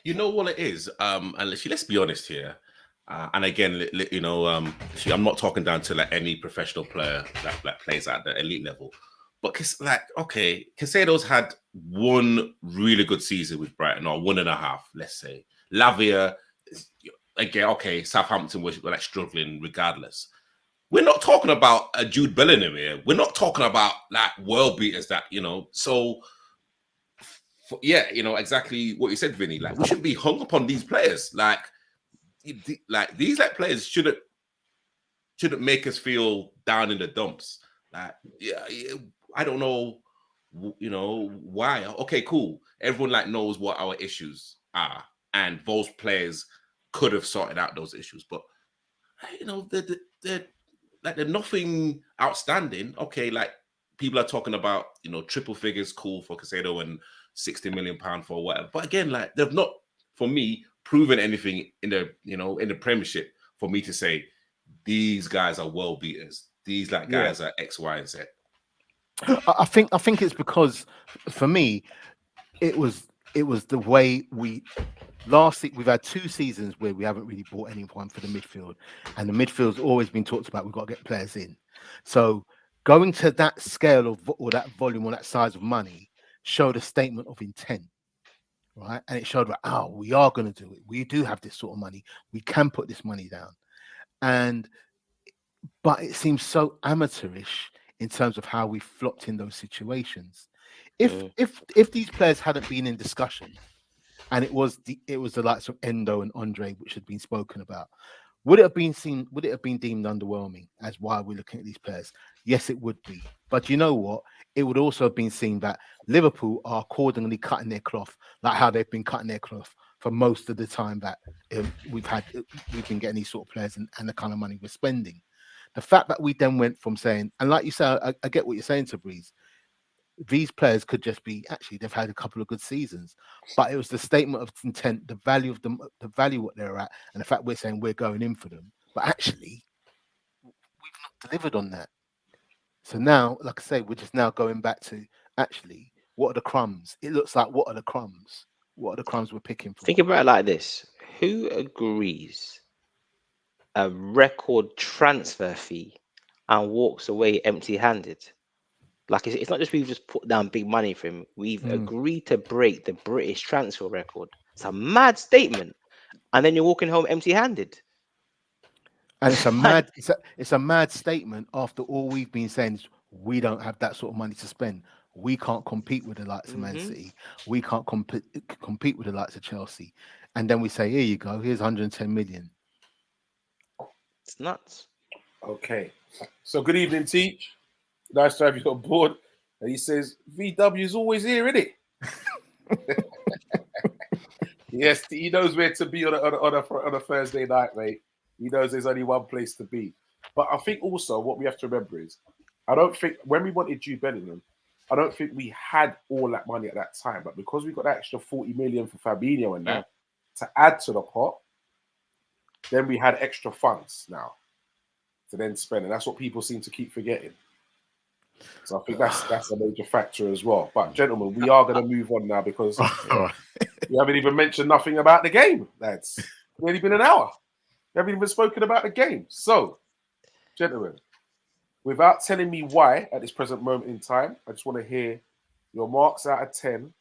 You know what it is? And let's be honest here. And again, I'm not talking down to like any professional player that plays at the elite level. But Caicedo's had one really good season with Brighton, or 1.5, let's say. Lavia, again, Southampton were like struggling regardless. We're not talking about a Jude Bellingham here. We're not talking about like world beaters that, So, exactly what you said, Vinny. Like, we shouldn't be hung up on these players. Like these players shouldn't make us feel down in the dumps. Like, I don't know, you know, why. Okay, cool. Everyone like knows what our issues are, and those players could have sorted out those issues, but you know, they're like they're nothing outstanding. Okay, like people are talking about, you know, triple figures, cool for Casado and £60 million for whatever. But again, like they've not, for me, proven anything in the, you know, in the Premiership for me to say these guys are world beaters. These like guys are X, Y, and Z. I think it's because for me, it was the way we we've had 2 seasons where we haven't really bought anyone for the midfield, and the midfield's always been talked about. We've got to get players in. So going to that scale of or that volume or that size of money showed a statement of intent, right? And it showed like, oh, we are going to do it. We do have this sort of money. We can put this money down. But it seems so amateurish in terms of how we flopped in those situations. If these players hadn't been in discussion, and it was the likes of Endo and Andre which had been spoken about, would it have been deemed underwhelming as why we're looking at these players? Yes, it would be. But you know what? It would also have been seen that Liverpool are accordingly cutting their cloth, like how they've been cutting their cloth for most of the time that we've been getting these sort of players and the kind of money we're spending. The fact that we then went from saying, and like you say, I get what you're saying, Tabriz, these players could just be, actually they've had a couple of good seasons, but it was the statement of intent, the value of them, the value what they're at, and the fact we're saying we're going in for them, but actually we've not delivered on that. So now, like I say, we're just now going back to actually what are the crumbs? It looks like what are the crumbs? What are the crumbs we're picking from? Think about it like this: who agrees a record transfer fee and walks away empty-handed? Like it's not just we've just put down big money for him. We've agreed to break the British transfer record. It's a mad statement, and then you're walking home empty-handed. And it's a mad, it's a mad statement after all we've been saying is we don't have that sort of money to spend. We can't compete with the likes of Man City. We can't compete with the likes of Chelsea. And then we say, here you go, here's 110 million. It's nuts. Okay. So good evening, Teach. Nice to have you on board. And he says, VW is always here, isn't it? Yes, he knows where to be on a Thursday night, mate. He knows there's only one place to be. But I think also what we have to remember is, I don't think when we wanted Jude Bellingham, I don't think we had all that money at that time. But because we got that extra 40 million for Fabinho and that to add to the pot, then we had extra funds now to then spend. And that's what people seem to keep forgetting. So I think that's a major factor as well. But gentlemen, we are going to move on now because we haven't even mentioned nothing about the game, lads. It's only been an hour. We haven't even spoken about the game. So, gentlemen, without telling me why at this present moment in time, I just want to hear your marks out of 10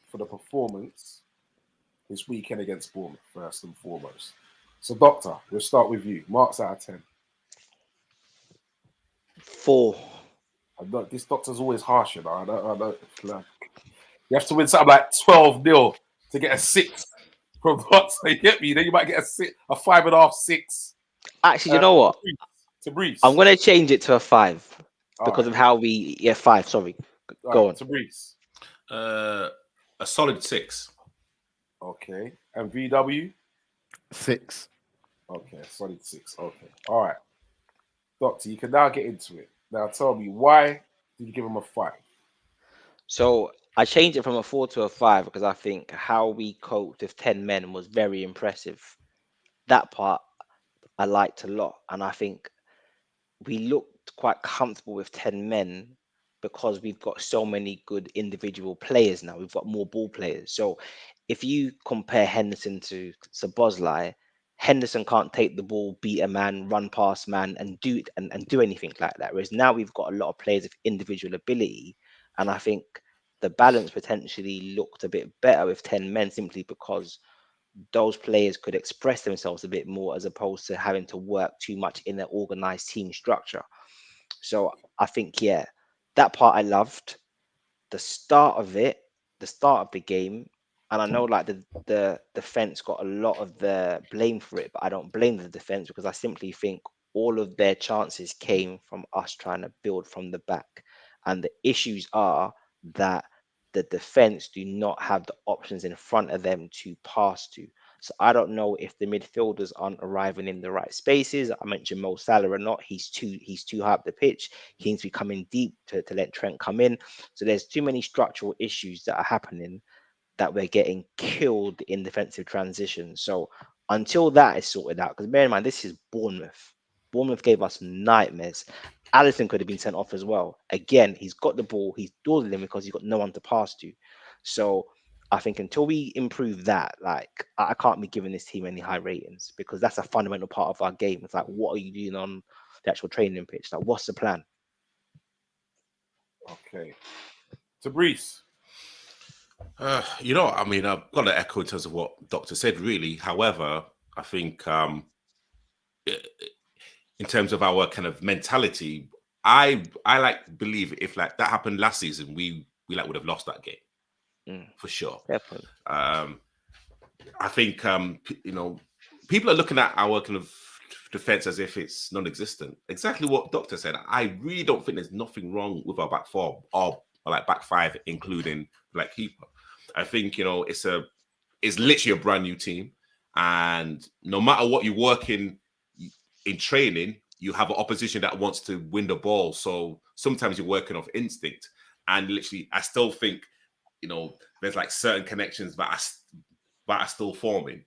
for the performance this weekend against Bournemouth, first and foremost. So, Doctor, we'll start with you. Marks out of 10. 4. This Doctor's always harsh, you know. I don't like, you have to win something like 12-0 to get a 6 from Doctor. You get me? Then you might get a 5.5, 6. Actually, you know what? To Breeze. I'm going to change it to a 5 because of how we. 5. Sorry. Go on. To Breeze. A solid 6. Okay. And VW? 6. Okay, solid 6. Okay. All right. Doctor, you can now get into it. Now tell me, why did you give him a 5? So I changed it from a 4 to a 5 because I think how we coped with 10 men was very impressive. That part I liked a lot. And I think we looked quite comfortable with 10 men because we've got so many good individual players now. We've got more ball players. So if you compare Henderson to Szoboszlai, Henderson can't take the ball, beat a man, run past man, and do anything like that. Whereas now we've got a lot of players of individual ability, and I think the balance potentially looked a bit better with 10 men simply because those players could express themselves a bit more as opposed to having to work too much in an organized team structure. So I think, that part I loved. The start of the game. And I know like the defense got a lot of the blame for it, but I don't blame the defense because I simply think all of their chances came from us trying to build from the back. And the issues are that the defense do not have the options in front of them to pass to. So I don't know if the midfielders aren't arriving in the right spaces. I mentioned Mo Salah or not. He's too high up the pitch. He needs to be coming deep to let Trent come in. So there's too many structural issues that are happening that we're getting killed in defensive transition. So until that is sorted out, because bear in mind, this is Bournemouth. Bournemouth gave us nightmares. Allison could have been sent off as well. Again, he's got the ball, he's dawdling because he's got no one to pass to. So I think until we improve that, like I can't be giving this team any high ratings because that's a fundamental part of our game. It's like, what are you doing on the actual training pitch? Like, what's the plan? Okay. Tabrice. I mean, I've got to echo in terms of what Doctor said, really. However, I think in terms of our kind of mentality, I like believe if like that happened last season, we like would have lost that game for sure. Definitely. I think people are looking at our kind of defense as if it's non-existent. Exactly what Doctor said. I really don't think there's nothing wrong with our back four or like back five, including like keeper. I think it's literally a brand new team, and no matter what you work in training, you have an opposition that wants to win the ball. So sometimes you're working off instinct, and literally, I still think there's like certain connections that are still forming.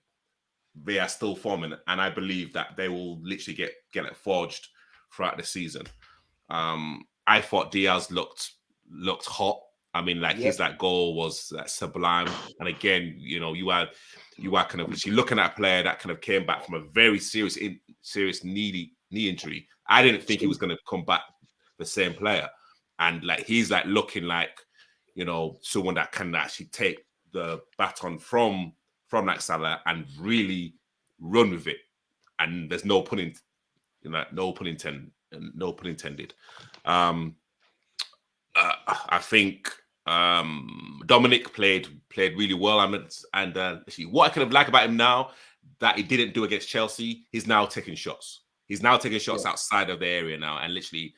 They are still forming, and I believe that they will literally get it forged throughout the season. I thought Diaz looked hot. I mean, like his that goal was sublime. And again, you are kind of literally looking at a player that kind of came back from a very serious knee injury. I didn't think he was going to come back the same player, and like he's like looking like someone that can actually take the baton from that Salah and really run with it. And there's no pun intended. I think Dominic played really well, and actually, what I kind of like about him now that he didn't do against Chelsea, he's now taking shots. He's now taking shots outside of the area now, and literally,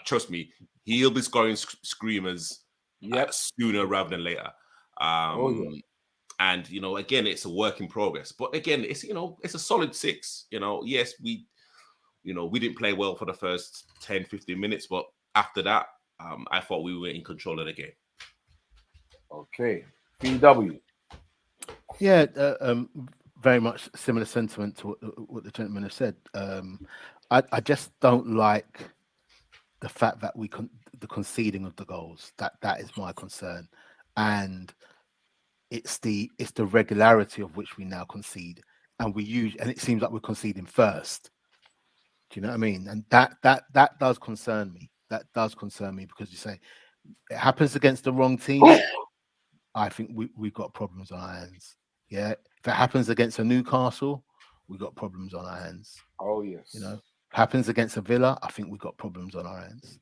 trust me, he'll be scoring screamers sooner rather than later. And again, it's a work in progress, but again, it's a solid 6. Yes, we didn't play well for the first 10-15 minutes, but after that, I thought we were in control of the game. Okay, BW. Yeah, very much similar sentiment to what the gentleman has said. I just don't like the fact that the conceding of the goals. That is my concern, and it's the regularity of which we now concede, and it seems like we're conceding first. Do you know what I mean? And that does concern me. That does concern me because you say it happens against the wrong team. I think we've got problems on our hands. Yeah, if it happens against a Newcastle, we've got problems on our hands. Oh yes. Happens against a Villa, I think we've got problems on our hands.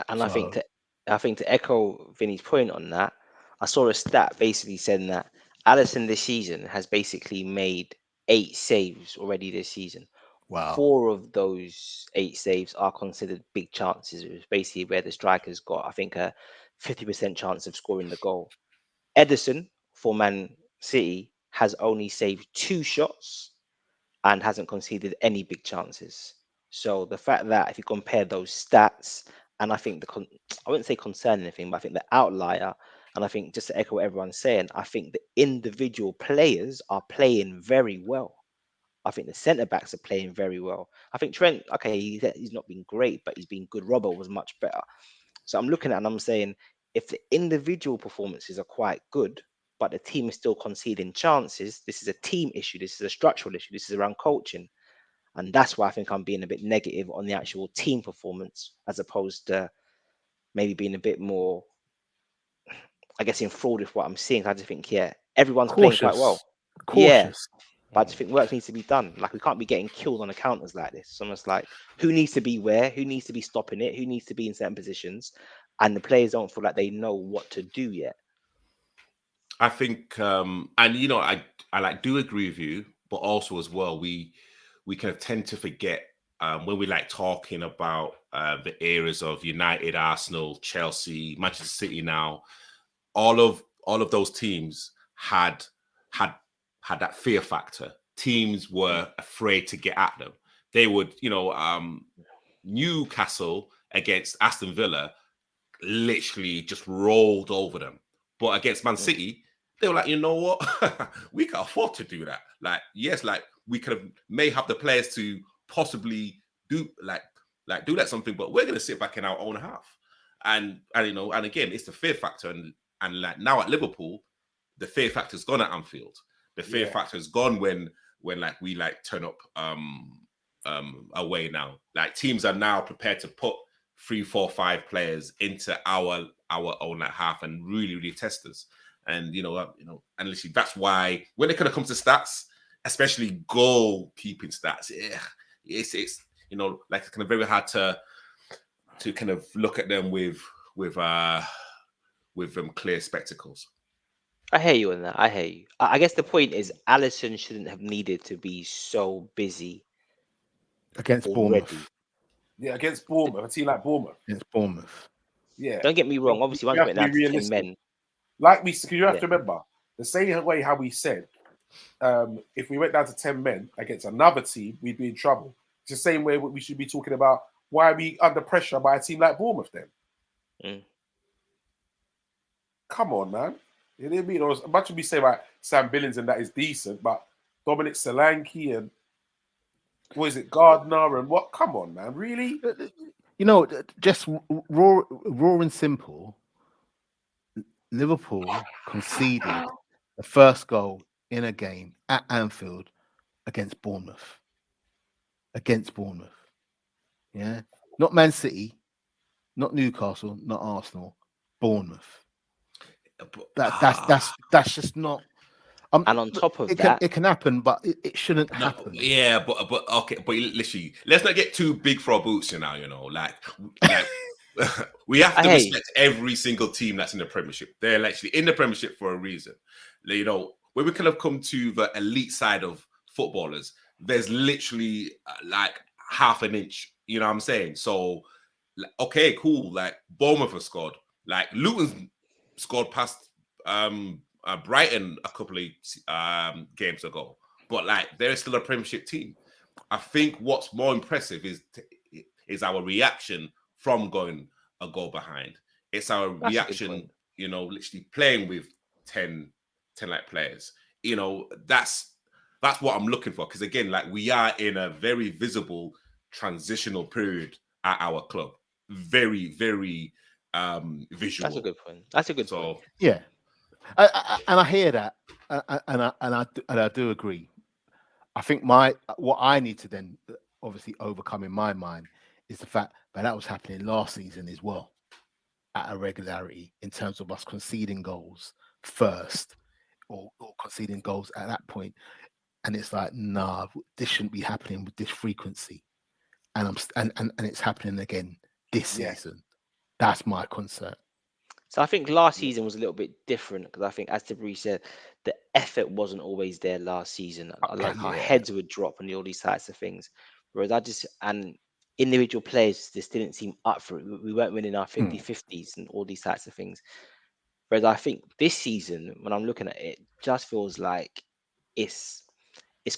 And I think to echo Vinny's point on that, I saw a stat basically saying that Allister this season has basically made 8 saves already this season. Wow. 4 of those 8 saves are considered big chances. It was basically where the strikers got, I think, a 50% chance of scoring the goal. Ederson for Man City has only saved 2 shots and hasn't conceded any big chances. So the fact that if you compare those stats, and I think I wouldn't say concern anything, but I think the outlier, and I think just to echo what everyone's saying, I think the individual players are playing very well. I think the centre backs are playing very well. I think Trent, okay, he's not been great, but he's been good. Robbo was much better. So I'm looking at it and I'm saying, if the individual performances are quite good, but the team is still conceding chances, this is a team issue. This is a structural issue. This is around coaching. And that's why I think I'm being a bit negative on the actual team performance, as opposed to maybe being a bit more, I guess, enthralled with what I'm seeing. I just think, everyone's playing quite well. Yeah. But I just think work needs to be done. Like, we can't be getting killed on the counters like this. It's almost like, who needs to be where? Who needs to be stopping it? Who needs to be in certain positions? And the players don't feel like they know what to do yet. I think, and I do agree with you, but also as well, we kind of tend to forget when we like talking about the eras of United, Arsenal, Chelsea, Manchester City now, all of those teams had that fear factor. Teams were afraid to get at them. They would, Newcastle against Aston Villa literally just rolled over them. But against Man City, they were like, you know what? We can afford to do that. Like, yes, like we may have the players to possibly do do that something, but we're gonna sit back in our own half. And again, it's the fear factor. And like now at Liverpool, the fear factor's gone at Anfield. The fear factor's gone when like we like turn up away now. Like teams are now prepared to put 3, 4, 5 players into our own like half and really, really test us. And and literally that's why when it kind of comes to stats, especially goalkeeping stats, it's like it's kind of very hard to kind of look at them with clear spectacles. I hear you on that. I hear you. I guess the point is Alisson shouldn't have needed to be so busy against already. Bournemouth. Yeah, against Bournemouth, a team like Bournemouth. Against Bournemouth. Yeah. Don't get me wrong. Obviously, once You we have went to be down to 10 realistic. men. Like you have to remember the same way how we said, if we went down to 10 men against another team, we'd be in trouble. It's the same way we should be talking about why are we under pressure by a team like Bournemouth then? Come on, man. You know what I mean? Or as much as we say about Sam Billings and that is decent, but Dominic Solanke and what is it, Gardner and what? Come on, man. Really? Just raw and simple, Liverpool conceded the first goal in a game at Anfield against Bournemouth. Yeah. Not Man City, not Newcastle, not Arsenal, Bournemouth. That's just not. And on top of that, it can happen, but it shouldn't happen. Yeah, but okay, but literally, let's not get too big for our boots, like we have to respect every single team that's in the Premiership. They're actually in the Premiership for a reason. When we kind of come to the elite side of footballers, there's literally like half an inch. You know what I'm saying? So, okay, cool. Like Bournemouth have scored. Like Luton scored past Brighton a couple of games ago, but like they're still a Premiership team. I think what's more impressive is our reaction from going a goal behind. It's our reaction, literally playing with 10 like players. That's what I'm looking for. Because again, like we are in a very visible transitional period at our club. Very, very visual. That's a good point. That's a good point. Yeah. And I hear that, and I do agree. I think what I need to then obviously overcome in my mind is the fact that was happening last season as well, at a regularity in terms of us conceding goals first, or conceding goals at that point, and it's like, nah, this shouldn't be happening with this frequency, and it's happening again this season. That's my concern. So I think last season was a little bit different because I think, as Tabri said, the effort wasn't always there last season. Like our heads would drop and all these types of things. Whereas individual players just didn't seem up for it. We weren't winning our 50-50s and all these types of things. Whereas I think this season, when I'm looking at it, just feels like it's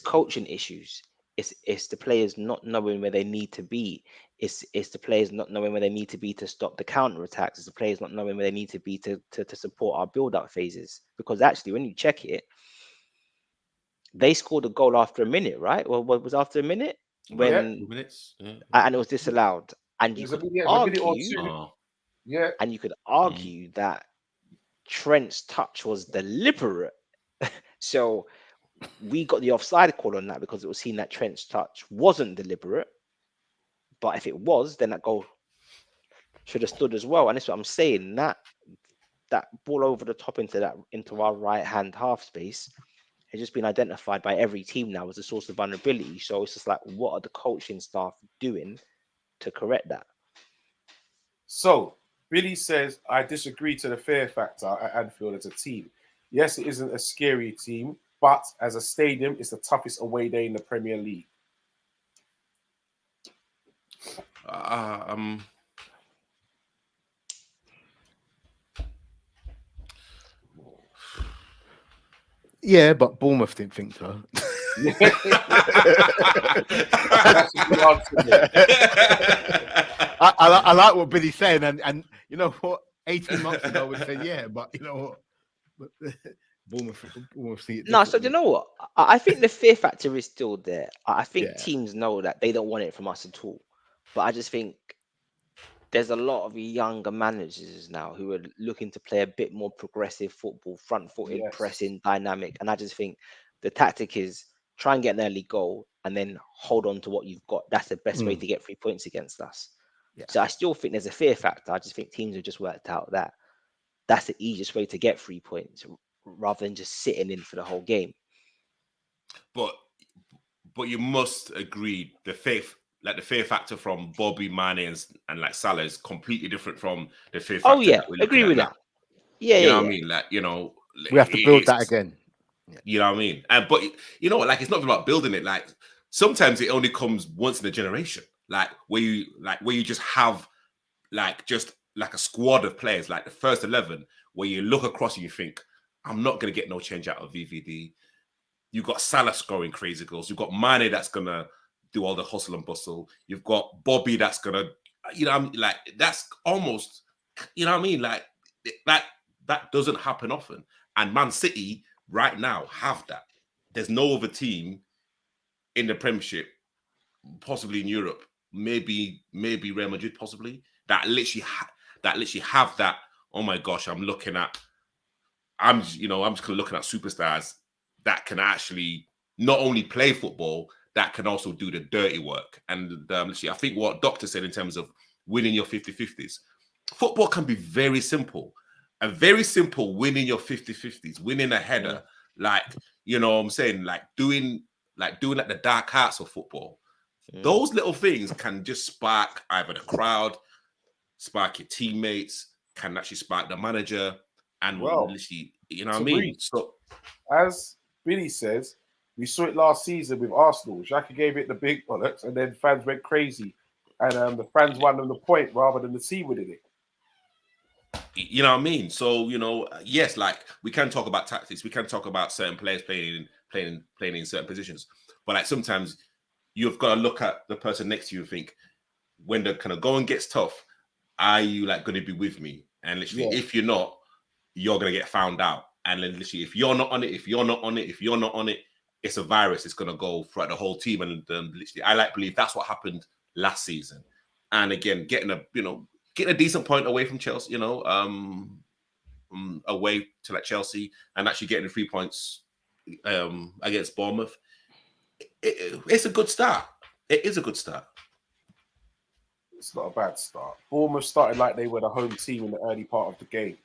coaching issues. It's the players not knowing where they need to be. It's the players not knowing where they need to be to stop the counter attacks. It's the players not knowing where they need to be to support our build up phases. Because actually, when you check it, they scored a goal after a minute, right? Well, what was after a minute when 2 minutes, and it was disallowed. And you could argue that Trent's touch was deliberate. So we got the offside call on that because it was seen that Trent's touch wasn't deliberate. But if it was, then that goal should have stood as well. And that's what I'm saying. That ball over the top into our right hand half space has just been identified by every team now as a source of vulnerability. So it's just like, what are the coaching staff doing to correct that? So Billy says, I disagree to the fear factor at Anfield as a team. Yes, it isn't a scary team, but as a stadium, it's the toughest away day in the Premier League. Um, Yeah, but Bournemouth didn't think so. That's a good answer, mate. I like what Billy's saying, and you know what? 18 months ago, I would say yeah, but you know what? Bournemouth see it No, so do differently. you know what? I think the fear factor is still there. I think Yeah. teams know that they don't want it from us at all. But I just think there's a lot of younger managers now who are looking to play a bit more progressive football, front-footed, Yes. pressing, dynamic. And I just think the tactic is try and get an early goal and then hold on to what you've got. That's the best way Mm. to get 3 points against us. Yeah. So I still think there's a fear factor. I just think teams have just worked out that that's the easiest way to get 3 points rather than just sitting in for the whole game. but you must agree the fear factor from Bobby, Mane, and like Salah is completely different from the fear Oh factor yeah, that we're looking agree at with now. that. Yeah, You know yeah, what I yeah. mean? Like, you know, We have to build that it's, again. you know what I mean? And but you know what? Like, it's not about building it. Like, sometimes it only comes once in a generation. Like where you just have just like a squad of players, like the first 11, where you look across and you think, I'm not gonna get no change out of VVD. You've got Salah scoring crazy goals. You've got Mane that's gonna do all the hustle and bustle. You've got Bobby that's gonna, you know what I mean? Like, that's almost, you know what I mean? Like, that doesn't happen often. And Man City right now have that. There's no other team in the Premiership, possibly in Europe, maybe Real Madrid, possibly that literally have that. Oh my gosh, I'm just looking at superstars that can actually not only play football, that can also do the dirty work. And literally, I think what Doctor said in terms of winning your 50-50s, football can be very simple. A very simple winning your 50-50s, winning a header, like, you know what I'm saying, like doing like the dark arts of football. Those little things can just spark either the crowd, spark your teammates, can actually spark the manager, and Well, literally, you know what I to mean? read. So, as Billy says, we saw it last season with Arsenal. Xhaka gave it the big bollocks, and then fans went crazy, and the fans won them the point rather than the team winning it. You know what I mean? So, you know, yes, like, we can talk about tactics, we can talk about certain players playing in certain positions, but like sometimes you've got to look at the person next to you and think, when the kind of going gets tough, are you like going to be with me? And literally, if you're not, you're going to get found out. And then literally, if you're not on it, it's a virus. It's going to go throughout the whole team. And literally, I believe that's what happened last season. And again, getting a decent point away from Chelsea, away to like Chelsea, and actually getting 3 points against Bournemouth. It's a good start. It is a good start. It's not a bad start. Bournemouth started like they were the home team in the early part of the game.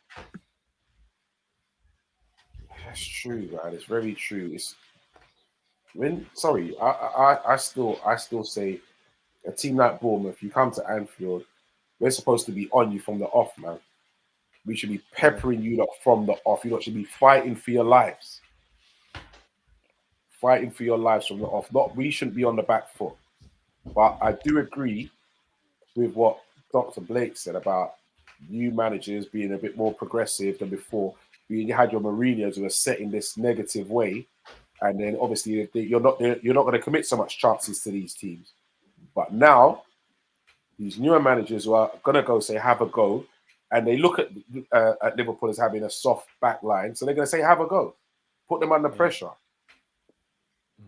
That's true, man. It's very true. I still say a team like Bournemouth, you come to Anfield, we're supposed to be on you from the off, man. We should be peppering you lot from the off. You lot should be fighting for your lives. Fighting for your lives from the off. We shouldn't be on the back foot. But I do agree with what Dr. Blake said about new managers being a bit more progressive than before. You had your Mourinho's who are set in this negative way, and then obviously you're not going to commit so much chances to these teams. But now these newer managers who are going to go say have a go, and they look at Liverpool as having a soft back line, so they're going to say have a go, put them under pressure.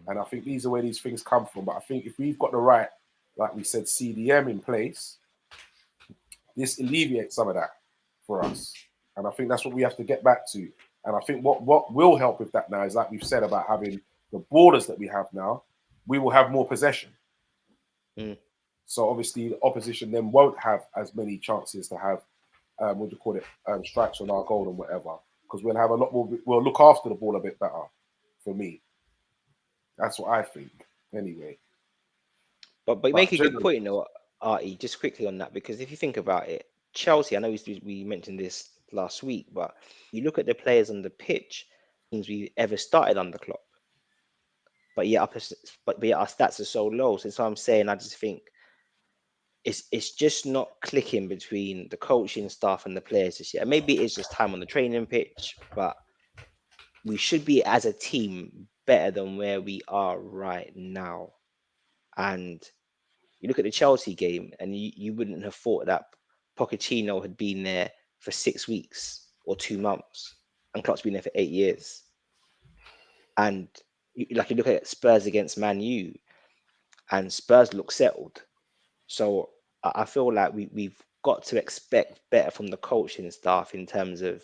And I think these are where these things come from. But I think if we've got the right, like we said, CDM in place, this alleviates some of that for us. And I think that's what we have to get back to. And I think what will help with that now is, like we've said about having the borders that we have now, we will have more possession. So obviously the opposition then won't have as many chances to have, strikes on our goal and whatever. Because we'll have a lot more, we'll look after the ball a bit better, for me. That's what I think, anyway. But make a good point, Artie, just quickly on that, because if you think about it, Chelsea, I know we mentioned this last week, but you look at the players on the pitch, things we ever started under Klopp. But yet our stats are so low. So that's what I'm saying. I just think it's just not clicking between the coaching staff and the players this year. Maybe it's just time on the training pitch, but we should be as a team better than where we are right now. And you look at the Chelsea game, and you wouldn't have thought that Pochettino had been there for 6 weeks or 2 months, and Klopp's been there for 8 years. And you look at Spurs against Man U, and Spurs look settled. So I feel like we've got to expect better from the coaching staff in terms of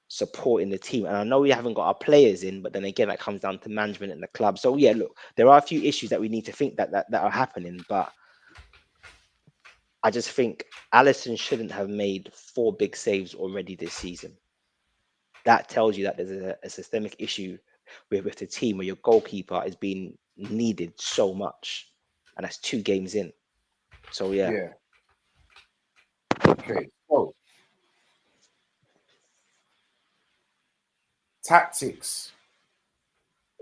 supporting the team. And I know we haven't got our players in, but then again, that comes down to management and the club. So yeah, look, there are a few issues that we need to think that are happening, but I just think Alisson shouldn't have made 4 big saves already this season. That tells you that there's a systemic issue with the team where your goalkeeper is being needed so much, and that's 2 games in. So yeah. Okay. So tactics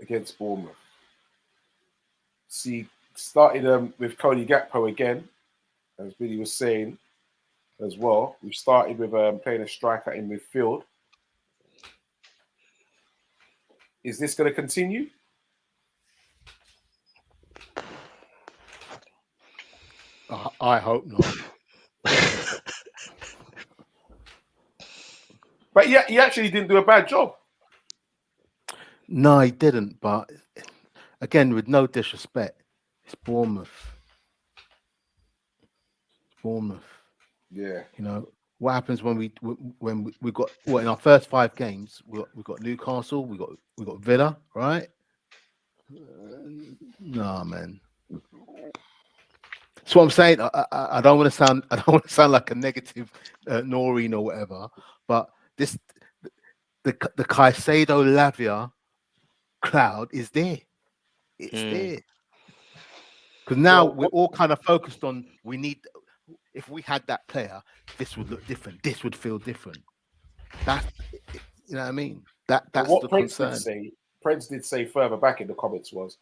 against Bournemouth. See, started with Cody Gakpo again, as Billy was saying as well. We've started with playing a striker in midfield. Is this going to continue? I hope not. But yeah, he actually didn't do a bad job. No, he didn't. But again, with no disrespect, it's Bournemouth. Yeah. You know what happens when we got in our first 5 games? We got Newcastle, we got Villa, right? No, man. That's what I'm saying. I don't want to sound like a negative Noreen or whatever, but the Caicedo Lavia cloud is there. It's there. Because now we're all kind of focused on if we had that player, this would look different. This would feel different. That's you know what I mean? That's what the Prince concern. Prince did say further back in the comments was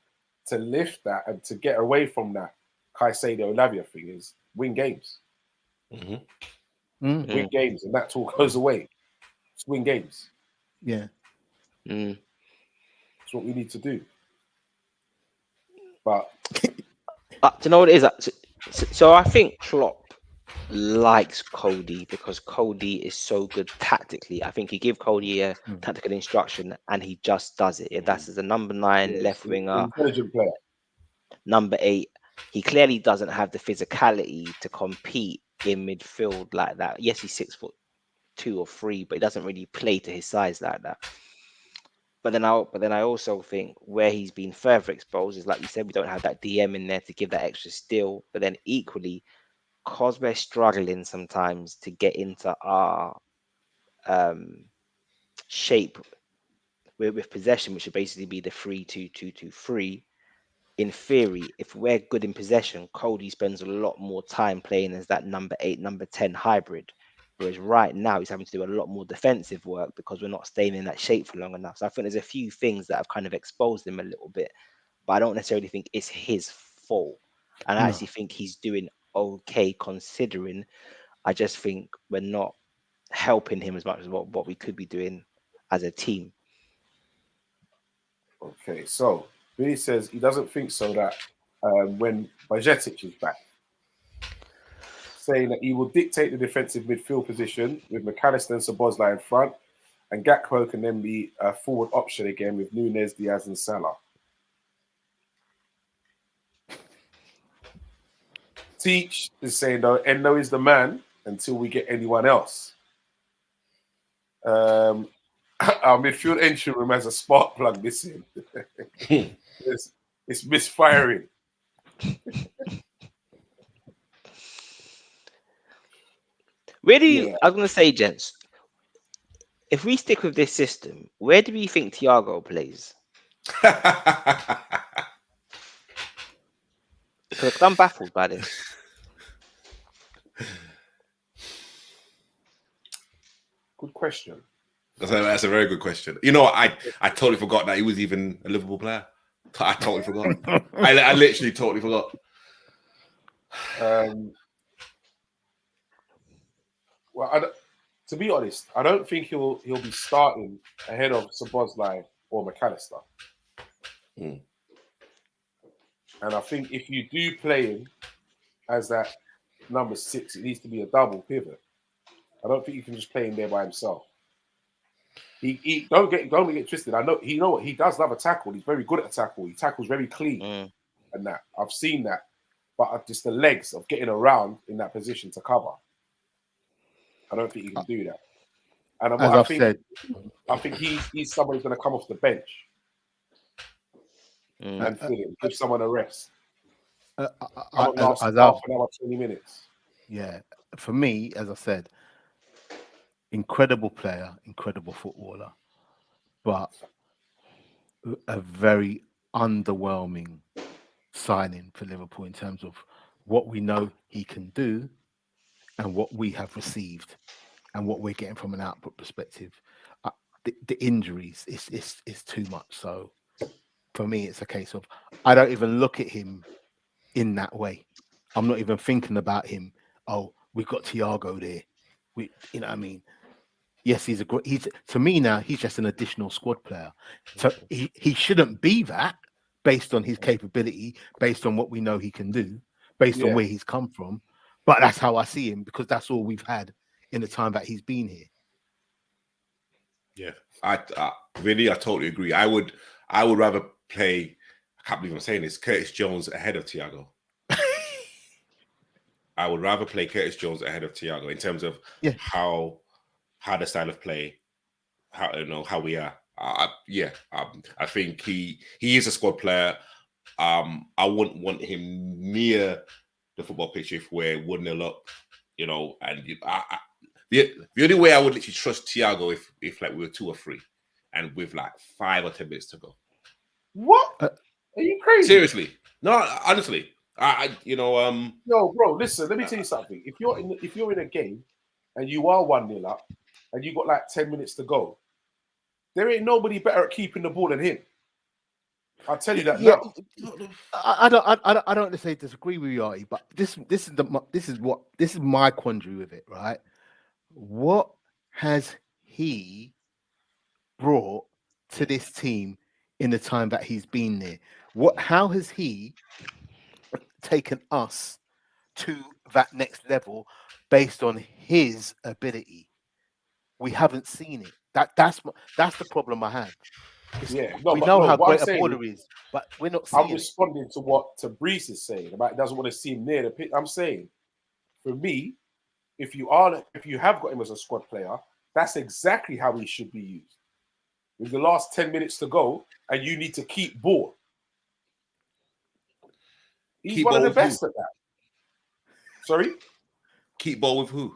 to lift that and to get away from that Caicedo Lavia thing is win games. Win games, and that talk goes away. It's win games. Yeah. That's what we need to do. But do you know what it is? So I think Klopp likes Cody because Cody is so good tactically. I think you give Cody a tactical instruction and he just does it. That's as a number 9 left winger, intelligent player. number 8. He clearly doesn't have the physicality to compete in midfield like that. Yes, he's 6'2" or 3, but he doesn't really play to his size like that. But then I also think where he's been further exposed is, like you said, we don't have that DM in there to give that extra steal. But then equally, because we're struggling sometimes to get into our shape with possession, which would basically be the 3-2-2-2-3. In theory, if we're good in possession, Cody spends a lot more time playing as that number 8, number 10 hybrid. Whereas right now he's having to do a lot more defensive work because we're not staying in that shape for long enough. So I think there's a few things that have kind of exposed him a little bit, but I don't necessarily think it's his fault. And I actually think he's doing okay considering. I just think we're not helping him as much as what we could be doing as a team. Okay, so Billy says he doesn't think so that when Bajcetic is back, saying that he will dictate the defensive midfield position with McAllister and Szoboszlai in front, and Gakpo can then be a forward option again with Núñez, Diaz, and Salah. Teach is saying though, Endo is the man until we get anyone else. Our midfield entry room has a spark plug missing. It's misfiring. Where do you? I was going to say, gents, if we stick with this system, where do we think Thiago plays? Because I'm baffled by this. Good question. That's a very good question. You know, I totally forgot that he was even a Liverpool player. I totally forgot. I literally totally forgot. Well, to be honest, I don't think he'll be starting ahead of Szoboszlai or McAllister. Mm. And I think if you do play him as that number 6, it needs to be a double pivot. I don't think you can just play him there by himself. He don't get twisted. I know what he does love a tackle. He's very good at a tackle. He tackles very clean and that. I've seen that, but just the legs of getting around in that position to cover. I don't think you can do that. And I think he's somebody who's going to come off the bench and fill in, give someone a rest. Half an hour, 20 minutes. Yeah, for me, as I said, incredible player, incredible footballer, but a very underwhelming signing for Liverpool in terms of what we know he can do and what we have received and what we're getting from an output perspective. The injuries is too much. So for me, it's a case of I don't even look at him in that way. I'm not even thinking about him. Oh, we've got Thiago there. You know what I mean? Yes, he's to me now, he's just an additional squad player. So he shouldn't be that based on his capability, based on what we know he can do, based on where he's come from. But that's how I see him because that's all we've had in the time that he's been here. Yeah, I totally agree. I would rather play. I can't believe I'm saying this. Curtis Jones ahead of Thiago. I would rather play Curtis Jones ahead of Thiago in terms of how the style of play, how we are. I think he is a squad player. I wouldn't want him near the football pitch if we're 1-0 up, and the only way I would literally trust Thiago if like we were 2 or 3 and with like 5 or 10 minutes to go. What? Are you crazy? Seriously. No, honestly. No, bro, listen, let me tell you something. If you're in a game and you are 1-0 up and you got like 10 minutes to go, there ain't nobody better at keeping the ball than him. I'll tell you that now. I don't necessarily disagree with you, Artie, but this is my quandary with it, right? What has he brought to this team in the time that he's been there? How has he taken us to that next level based on his ability? We haven't seen it. That's the problem I have. We know how great a baller is, but we're not seeing I'm responding to what Breeze is saying about doesn't want to see him near the pitch. I'm saying, for me, if you have got him as a squad player, that's exactly how he should be used. With the last 10 minutes to go, and you need to keep ball. He's one of the best at that. Sorry? Keep ball with who?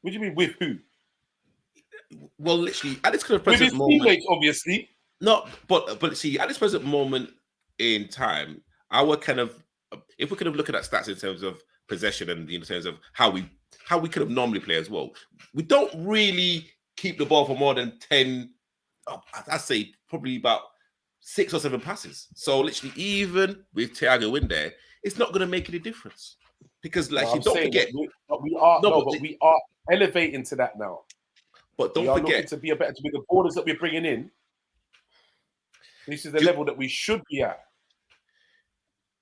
What do you mean with who? Well, literally, at this kind of present moment, with his teammates, obviously. No, but see, at this present moment in time, our kind of, if we kind of look at that stats in terms of possession and in terms of how we could have normally play as well, we don't really keep the ball for more than 10. I'd say probably about 6 or 7 passes. So literally, even with Thiago in there, it's not going to make any difference because, like, don't forget, we are elevating to that now. But don't forget to be with the borders that we're bringing in. This is the level that we should be at.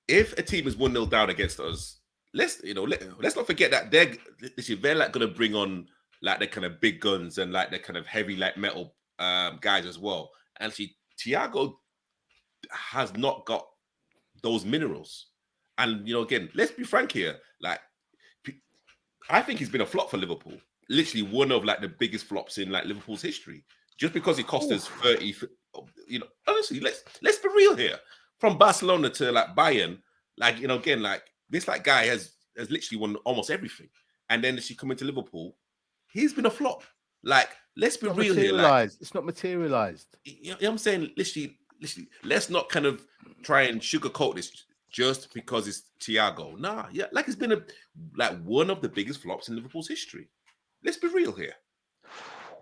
If a team is 1-0 down against us, let's not forget that they're like going to bring on like the kind of big guns and like the kind of heavy like metal guys as well. And actually, Thiago has not got those minerals. And again, let's be frank here. Like, I think he's been a flop for Liverpool. Literally one of like the biggest flops in like Liverpool's history. Just because he cost us 30, honestly, let's be real here. From Barcelona to like Bayern, like again, like this like guy has literally won almost everything. And then she come into Liverpool, he's been a flop. Like, let's be real here. Like, it's not materialized. You know what I'm saying? Literally, let's not kind of try and sugarcoat this just because it's Thiago. Nah, yeah, like it's been one of the biggest flops in Liverpool's history. Let's be real here.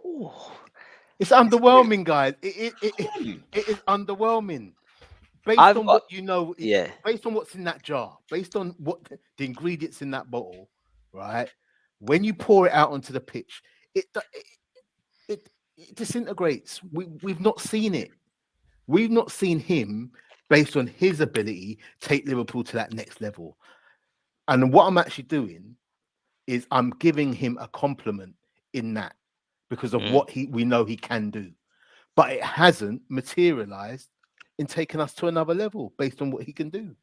Ooh. It's underwhelming, guys. It is underwhelming. Based on what based on what's in that jar, based on what the ingredients in that bottle, right? When you pour it out onto the pitch, it it, it disintegrates. We've not seen it. We've not seen him, based on his ability, take Liverpool to that next level. And what I'm actually doing is I'm giving him a compliment in that, because of what we know he can do. But it hasn't materialized in taking us to another level based on what he can do.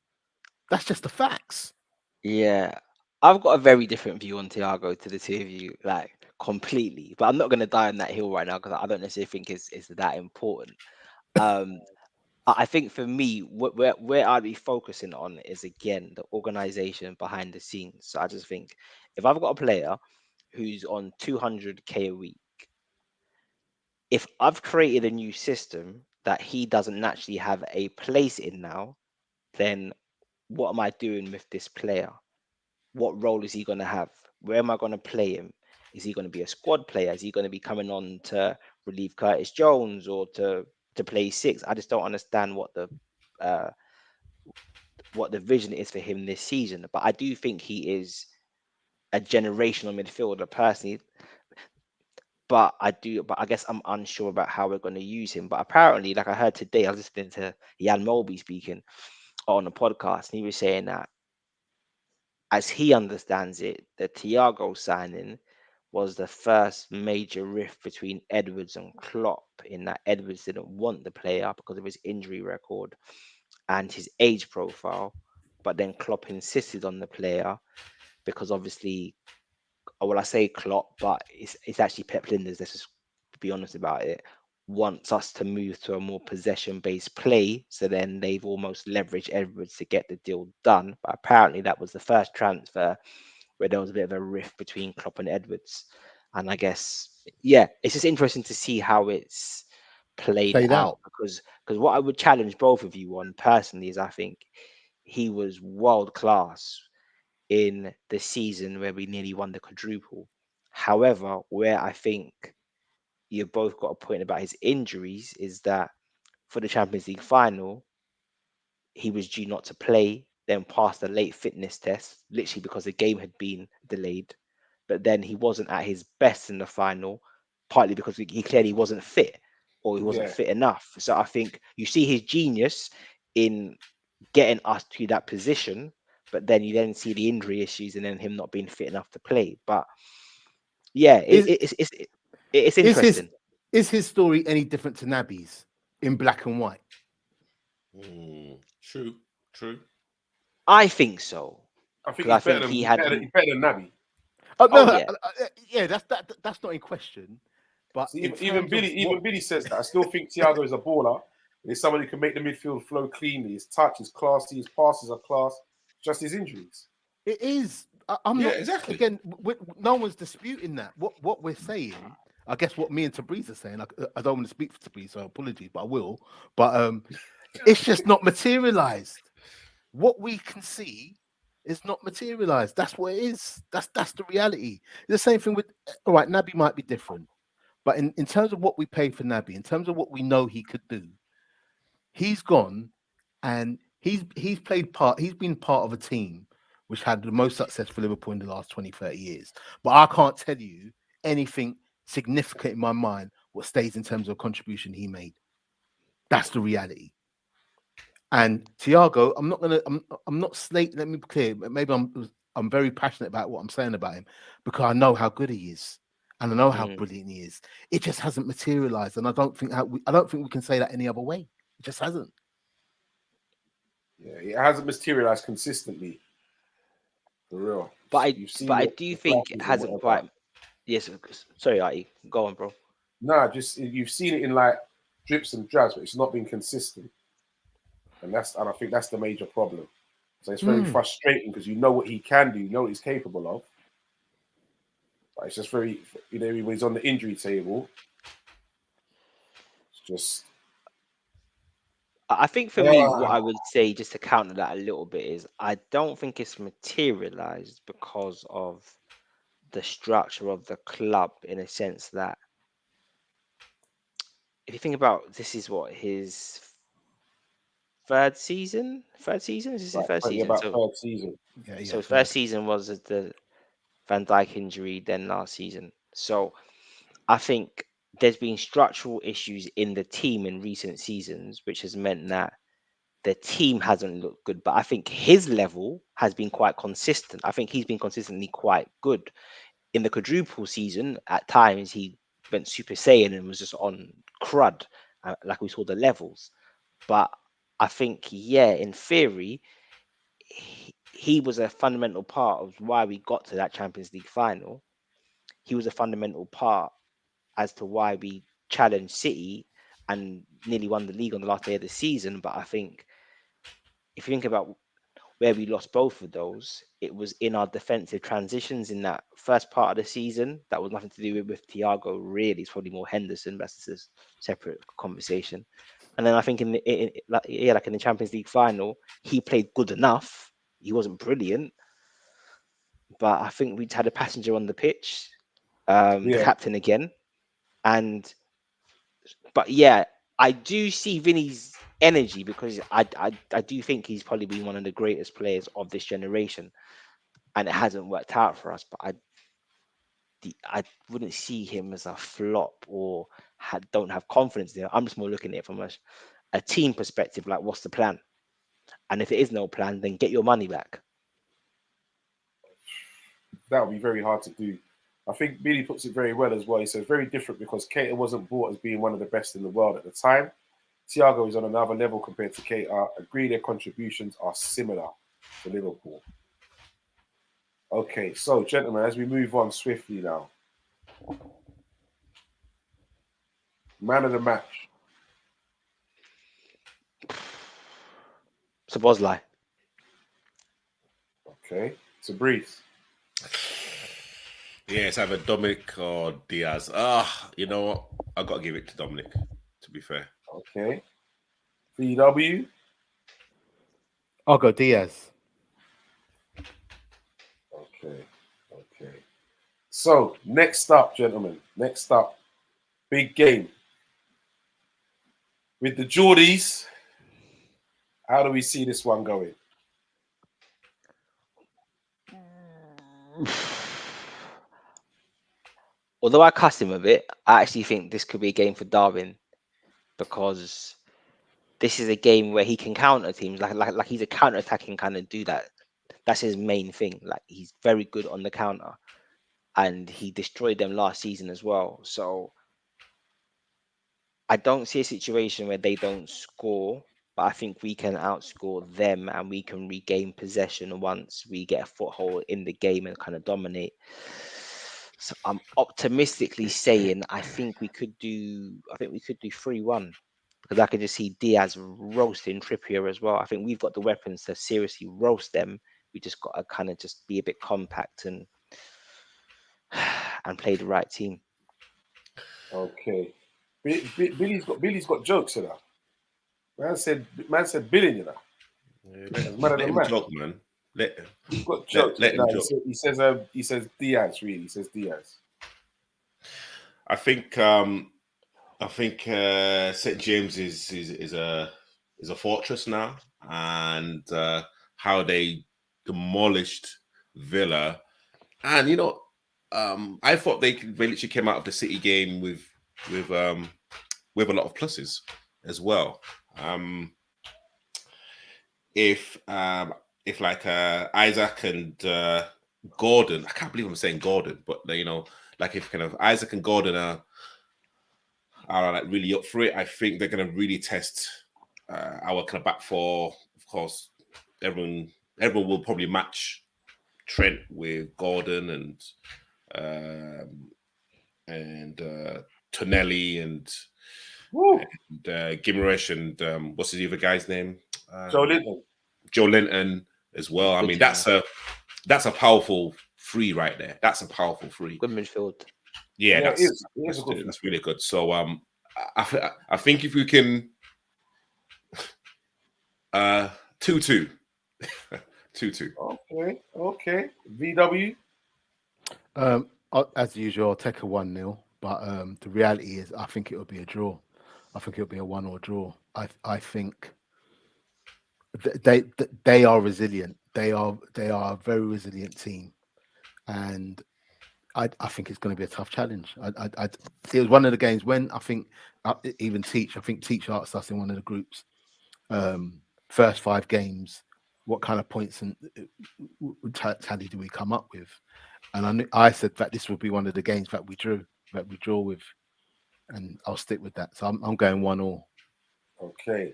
That's just the facts. Yeah, I've got a very different view on Thiago to the two of you, like completely. But I'm not going to die on that hill right now because I don't necessarily think it's that important. Um, I think for me, where I'd be focusing on is again the organization behind the scenes. So I just think if I've got a player who's on 200k a week, if I've created a new system that he doesn't naturally have a place in now, then what am I doing with this player? What role is he going to have? Where am I going to play him? Is he going to be a squad player? Is he going to be coming on to relieve Curtis Jones or to play six? I just don't understand uh, what the vision is for him this season. But I do think he is a generational midfielder personally. But I guess I'm unsure about how we're going to use him. But apparently, like I heard today, I was listening to Jan Molby speaking on a podcast, and he was saying that as he understands it, the Thiago signing was the first major rift between Edwards and Klopp, in that Edwards didn't want the player because of his injury record and his age profile, but then Klopp insisted on the player because obviously, well, I say Klopp, but it's actually Pep Linders. Let's just be honest about it. Wants us to move to a more possession-based play, so then they've almost leveraged Edwards to get the deal done. But apparently, that was the first transfer where there was a bit of a rift between Klopp and Edwards. And I guess, yeah, it's just interesting to see how it's played Played out out. because what I would challenge both of you on personally is I think he was world class in the season where we nearly won the quadruple. However, where I think you've both got a point about his injuries is that for the Champions League final, he was due not to play, then passed a late fitness test, literally because the game had been delayed. But then he wasn't at his best in the final, partly because he clearly wasn't fit or he wasn't Yeah, fit enough. So I think you see his genius in getting us to that position, but then you then see the injury issues and then him not being fit enough to play. But yeah, Is it's is his interesting. is his story any different to Naby's in black and white? True, true. I think so I think because I he's better think than he had. he's better than Naby. Oh Oh no, yeah, yeah, that's not in question. But So in even terms of what Billy says that. I still think Thiago is a baller. He's somebody who can make the midfield flow cleanly. His touch is classy. His passes are class. Just his injuries. it is, I'm Yeah, not exactly. again. No one's disputing that. What we're saying, I guess, what me and Tabriz are saying. I don't want to speak for Tabriz, so apologies, but I will. But it's just not materialized. What we can see is not materialized. That's what it is. That's the reality. The same thing with, all right, Naby might be different, but in terms of what we paid for Naby, in terms of what we know he could do, he's gone and he's played part, he's been part of a team which had the most success for Liverpool in the last 20, 30 years. But I can't tell you anything significant in my mind what stays in terms of contribution he made. That's the reality. And Thiago, I'm not slate. Let me be clear. Maybe I'm very passionate about what I'm saying about him because I know how good he is and I know how brilliant he is. It just hasn't materialized, and I don't think we can say that any other way. It just hasn't. Yeah, it hasn't materialized consistently. For real. but You've I seen it, do the think it flashes and hasn't whatever. quite. Yes, sorry, Artie, go on, bro. Nah, just you've seen it in like drips and drabs, but it's not been consistent. And I think that's the major problem. So it's very frustrating because you know what he can do, you know what he's capable of. But it's just very, when he's on the injury table, it's just. I think for me, what I would say just to counter that a little bit is I don't think it's materialized because of the structure of the club in a sense that if you think about this is what his third season is this his Right, first probably season about so third season. Yeah, so his third. first season was as the Van Dijk injury than last season. So I think there's been structural issues in the team in recent seasons, which has meant that the team hasn't looked good. But I think his level has been quite consistent. I think he's been consistently quite good. In the quadruple season, at times he went Super Saiyan and was just on crud, like we saw the levels. But I think, yeah, in theory, he was a fundamental part of why we got to that Champions League final. He was a fundamental part as to why we challenged City and nearly won the league on the last day of the season. But I think if you think about where we lost both of those, it was in our defensive transitions in that first part of the season. That was nothing to do with Thiago, really. It's probably more Henderson. That's just a separate conversation. And then I think like in the Champions League final, he played good enough. He wasn't brilliant, but I think we'd had a passenger on the pitch, the captain again. But yeah, I do see Vinny's energy because I do think he's probably been one of the greatest players of this generation, and it hasn't worked out for us. But I wouldn't see him as a flop or don't have confidence there. I'm just more looking at it from a team perspective. Like, what's the plan? And if it is no plan, then get your money back. That would be very hard to do. I think Billy puts it very well as well. He says very different because Keita wasn't bought as being one of the best in the world at the time. Thiago is on another level compared to Keita. Agree their contributions are similar to Liverpool. Okay, so gentlemen, as we move on swiftly now. Man of the match. Szoboszlai. Okay, so Breeze. Yeah, it's either Dominic or Diaz. You know what? I've got to give it to Dominic, to be fair. Okay. VW. I'll go Diaz. Okay. So, next up, gentlemen. Next up, big game. With the Geordies, how do we see this one going? Although I cussed him a bit, I actually think this could be a game for Darwin because this is a game where he can counter teams. Like he's a counter-attacking kind of dude. That's his main thing. Like, he's very good on the counter, and he destroyed them last season as well. So I don't see a situation where they don't score, but I think we can outscore them and we can regain possession once we get a foothold in the game and kind of dominate. So I'm optimistically saying I think we could do 3-1 because I could just see Diaz roasting Trippier as well. I think we've got the weapons to seriously roast them. We just got to kind of just be a bit compact and play the right team. Okay. Billy's got jokes, you know. Man said billion, you know. Let him joke, man. He's got jokes. Let him joke. He says Diaz, really. He says Diaz. I think St. James is a fortress now, and how they demolished Villa, and I thought they literally came out of the City game with a lot of pluses as well. If like Isaac and Gordon, I can't believe I'm saying Gordon, but like if kind of Isaac and Gordon are like really up for it, I think they're going to really test our kind of back four. Of course, everyone will probably match Trent with Gordon and Tonelli and Gimaresh and what's his other guy's name? Joe Linton as well. I mean, that's a powerful three right there. That's a powerful three. Good midfield. Yeah, that's really good. So I think if we can 2-2. 2-2. Okay. VW. As usual, I'll take a 1-0. But the reality is, I think it will be a draw. I think it'll be a 1-1 draw. I think they are resilient. They are a very resilient team, and I think it's going to be a tough challenge. It was one of the games when I think even Teach asked us in one of the groups, first 5 games, what kind of points and tally do we come up with? And I said that this would be one of the games that we draw with, and I'll stick with that. So I'm going 1-1. Okay.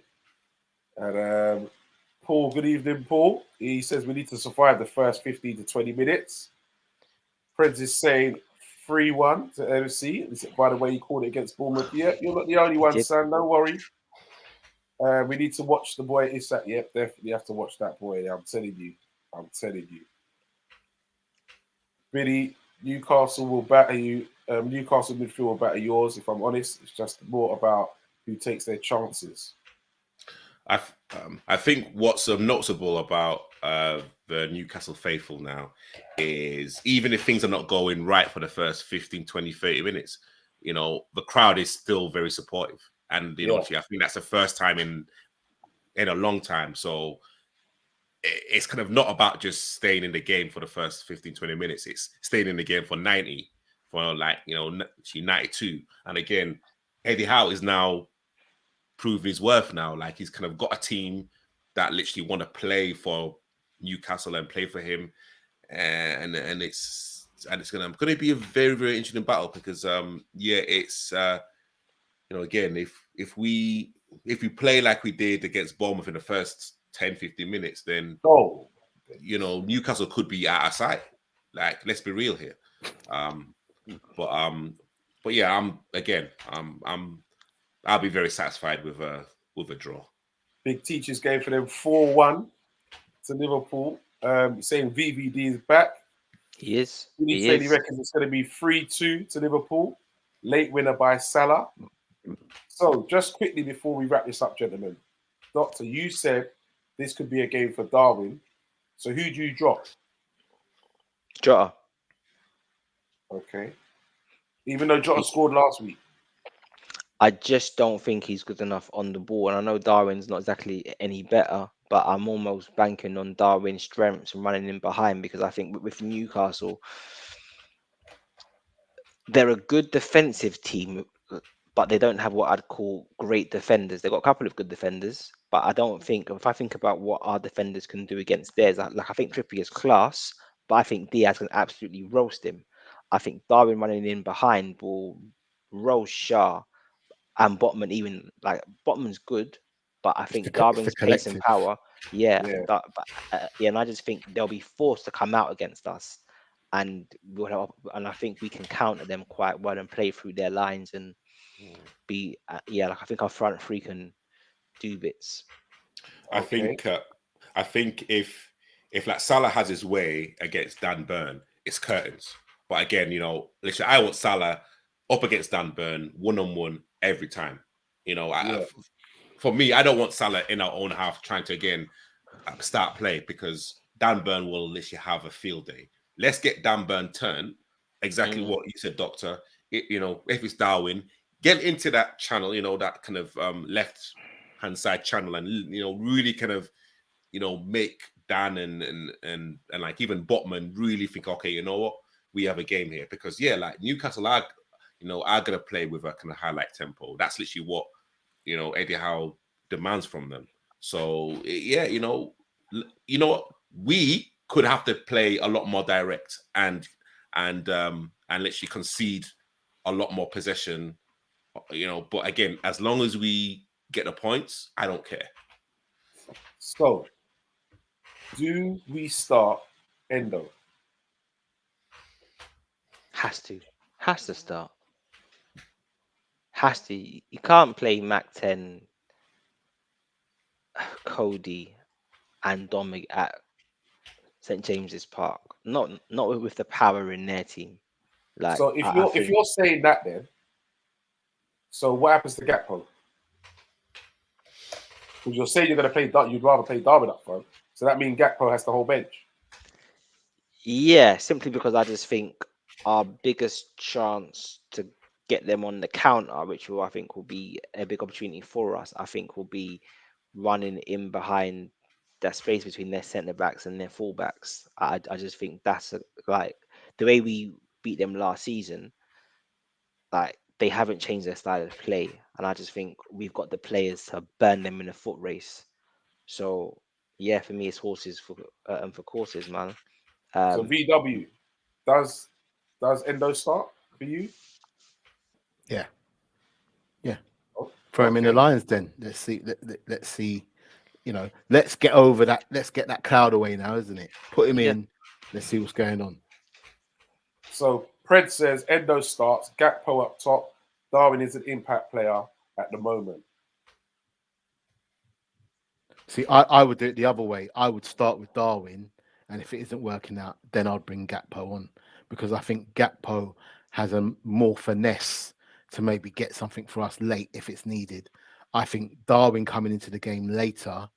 And Paul, good evening, Paul. He says we need to survive the first 15 to 20 minutes. Prince is saying 3-1 to LFC. By the way, you called it against Bournemouth. Yeah, you're not the only one, son. Don't worry. We need to watch the boy Isak. Yep, definitely have to watch that boy. I'm telling you. Billy, Newcastle will batter you. Newcastle midfield will batter yours. If I'm honest, it's just more about who takes their chances. I think what's noticeable about the Newcastle faithful now is even if things are not going right for the first 15, 20, 30 minutes, the crowd is still very supportive. And, I think that's the first time in a long time. So it's kind of not about just staying in the game for the first 15, 20 minutes. It's staying in the game for 90, for 92. And again, Eddie Howe is now proven his worth now. Like, he's kind of got a team that literally want to play for Newcastle and play for him. And it's going to be a very, very interesting battle because, it's, again, if we play like we did against Bournemouth in the first 10, 15 minutes, then Newcastle could be out of sight. Like, let's be real here. But yeah, I'll be very satisfied with a draw. Big Teachers game for them 4-1 to Liverpool. Saying VVD is back. He is. He reckons it's going to be 3-2 to Liverpool. Late winner by Salah. So, just quickly before we wrap this up, gentlemen, Doctor, you said this could be a game for Darwin. So, who do you drop? Jota. Okay. Even though Jota scored last week. I just don't think he's good enough on the ball. And I know Darwin's not exactly any better, but I'm almost banking on Darwin's strengths and running in behind because I think with Newcastle, they're a good defensive team, but they don't have what I'd call great defenders. They've got a couple of good defenders, but I don't think, if I think about what our defenders can do against theirs, I think Trippier's class, but I think Diaz can absolutely roast him. I think Darwin running in behind will roast Shah and Botman. Even like Botman's good, but I think Darwin's pace and power, and I just think they'll be forced to come out against us. And I think we can counter them quite well and play through their lines and be I think our front three can do bits. I think if like Salah has his way against Dan Burn, it's curtains. But again, literally, I want Salah up against Dan Burn 1-on-1 every time. For me, I don't want Salah in our own half trying to again start play because Dan Burn will literally have a field day. Let's get Dan Burn turned. Exactly what you said, Doctor. If it's Darwin, get into that channel, that kind of left-hand side channel and, really kind of, make Dan and like even Botman really think, okay, you know what? We have a game here. Because, like Newcastle are going to play with a kind of highlight tempo. That's literally what, Eddie Howe demands from them. So, you know what? We could have to play a lot more direct and literally concede a lot more possession, but again, as long as we get the points, I don't care. So, do we start Endo? Has to start. Has to. You can't play Mac 10, Cody, and Dominic at St James's Park. Not with the power in their team. Like, so if you're saying that, then so what happens to Gakpo? Because you're saying you're going to play, you'd rather play Darwin up front. So that means Gakpo has the whole bench. Yeah, simply because I just think our biggest chance to get them on the counter, which I think will be a big opportunity for us, I think will be running in behind that space between their centre backs and their full backs. I just think that's the way we beat them last season, like they haven't changed their style of play, and I just think we've got the players to burn them in a foot race. So yeah, for me, it's horses for courses, man. So VW, does Endo start for you? Yeah. Yeah. Oh, Throw him in the Lions then. Let's see. Let's see. You know, let's get over that. Let's get that cloud away now, isn't it? Put him in. Let's see what's going on. So Pred says Endo starts, Gakpo up top. Darwin is an impact player at the moment. See, I would do it the other way. I would start with Darwin, and if it isn't working out, then I'd bring Gakpo on, because I think Gakpo has a more finesse to maybe get something for us late if it's needed. I think Darwin coming into the game later,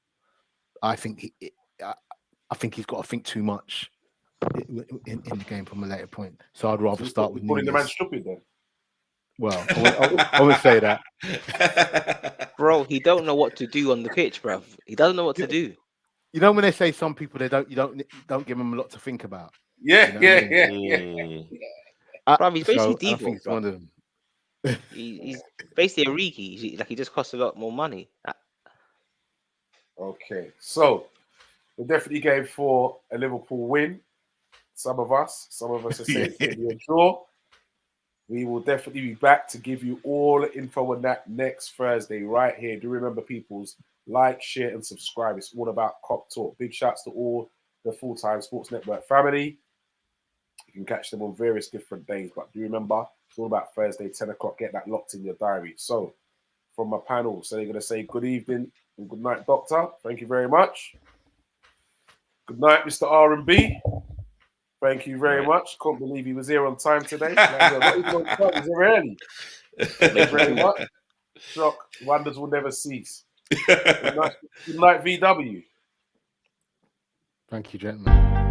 I think he's got to think too much in the game from a later point. So I'd rather start with putting the man Nunes. stupid then. Well, I wouldn't say that. Bro, he don't know what to do on the pitch, bro. He doesn't know what to do. You know when they say some people you don't give them a lot to think about. Yeah, You know what I mean? yeah. Bro, he's basically I think Devo, it's bro. one of them. He's basically a Riki. Like he just costs a lot more money. Okay, so we're definitely going for a Liverpool win. Some of us are saying it's going to be a draw. We will definitely be back to give you all the info on that next Thursday right here. Do remember, peoples, like, share, and subscribe. It's all about Kop Talk. Big shouts to all the full-time Sports Network family. You can catch them on various different days, but do remember, it's all about Thursday, 10 o'clock. Get that locked in your diary. So, from my panel, so they're going to say good evening and good night, Doctor. Thank you very much. Good night, Mr. R&B. Thank you very much. Can't believe he was here on time today. He's here early. Thank you very much. Shock. Wonders will never cease. Good night, VW. Thank you, gentlemen.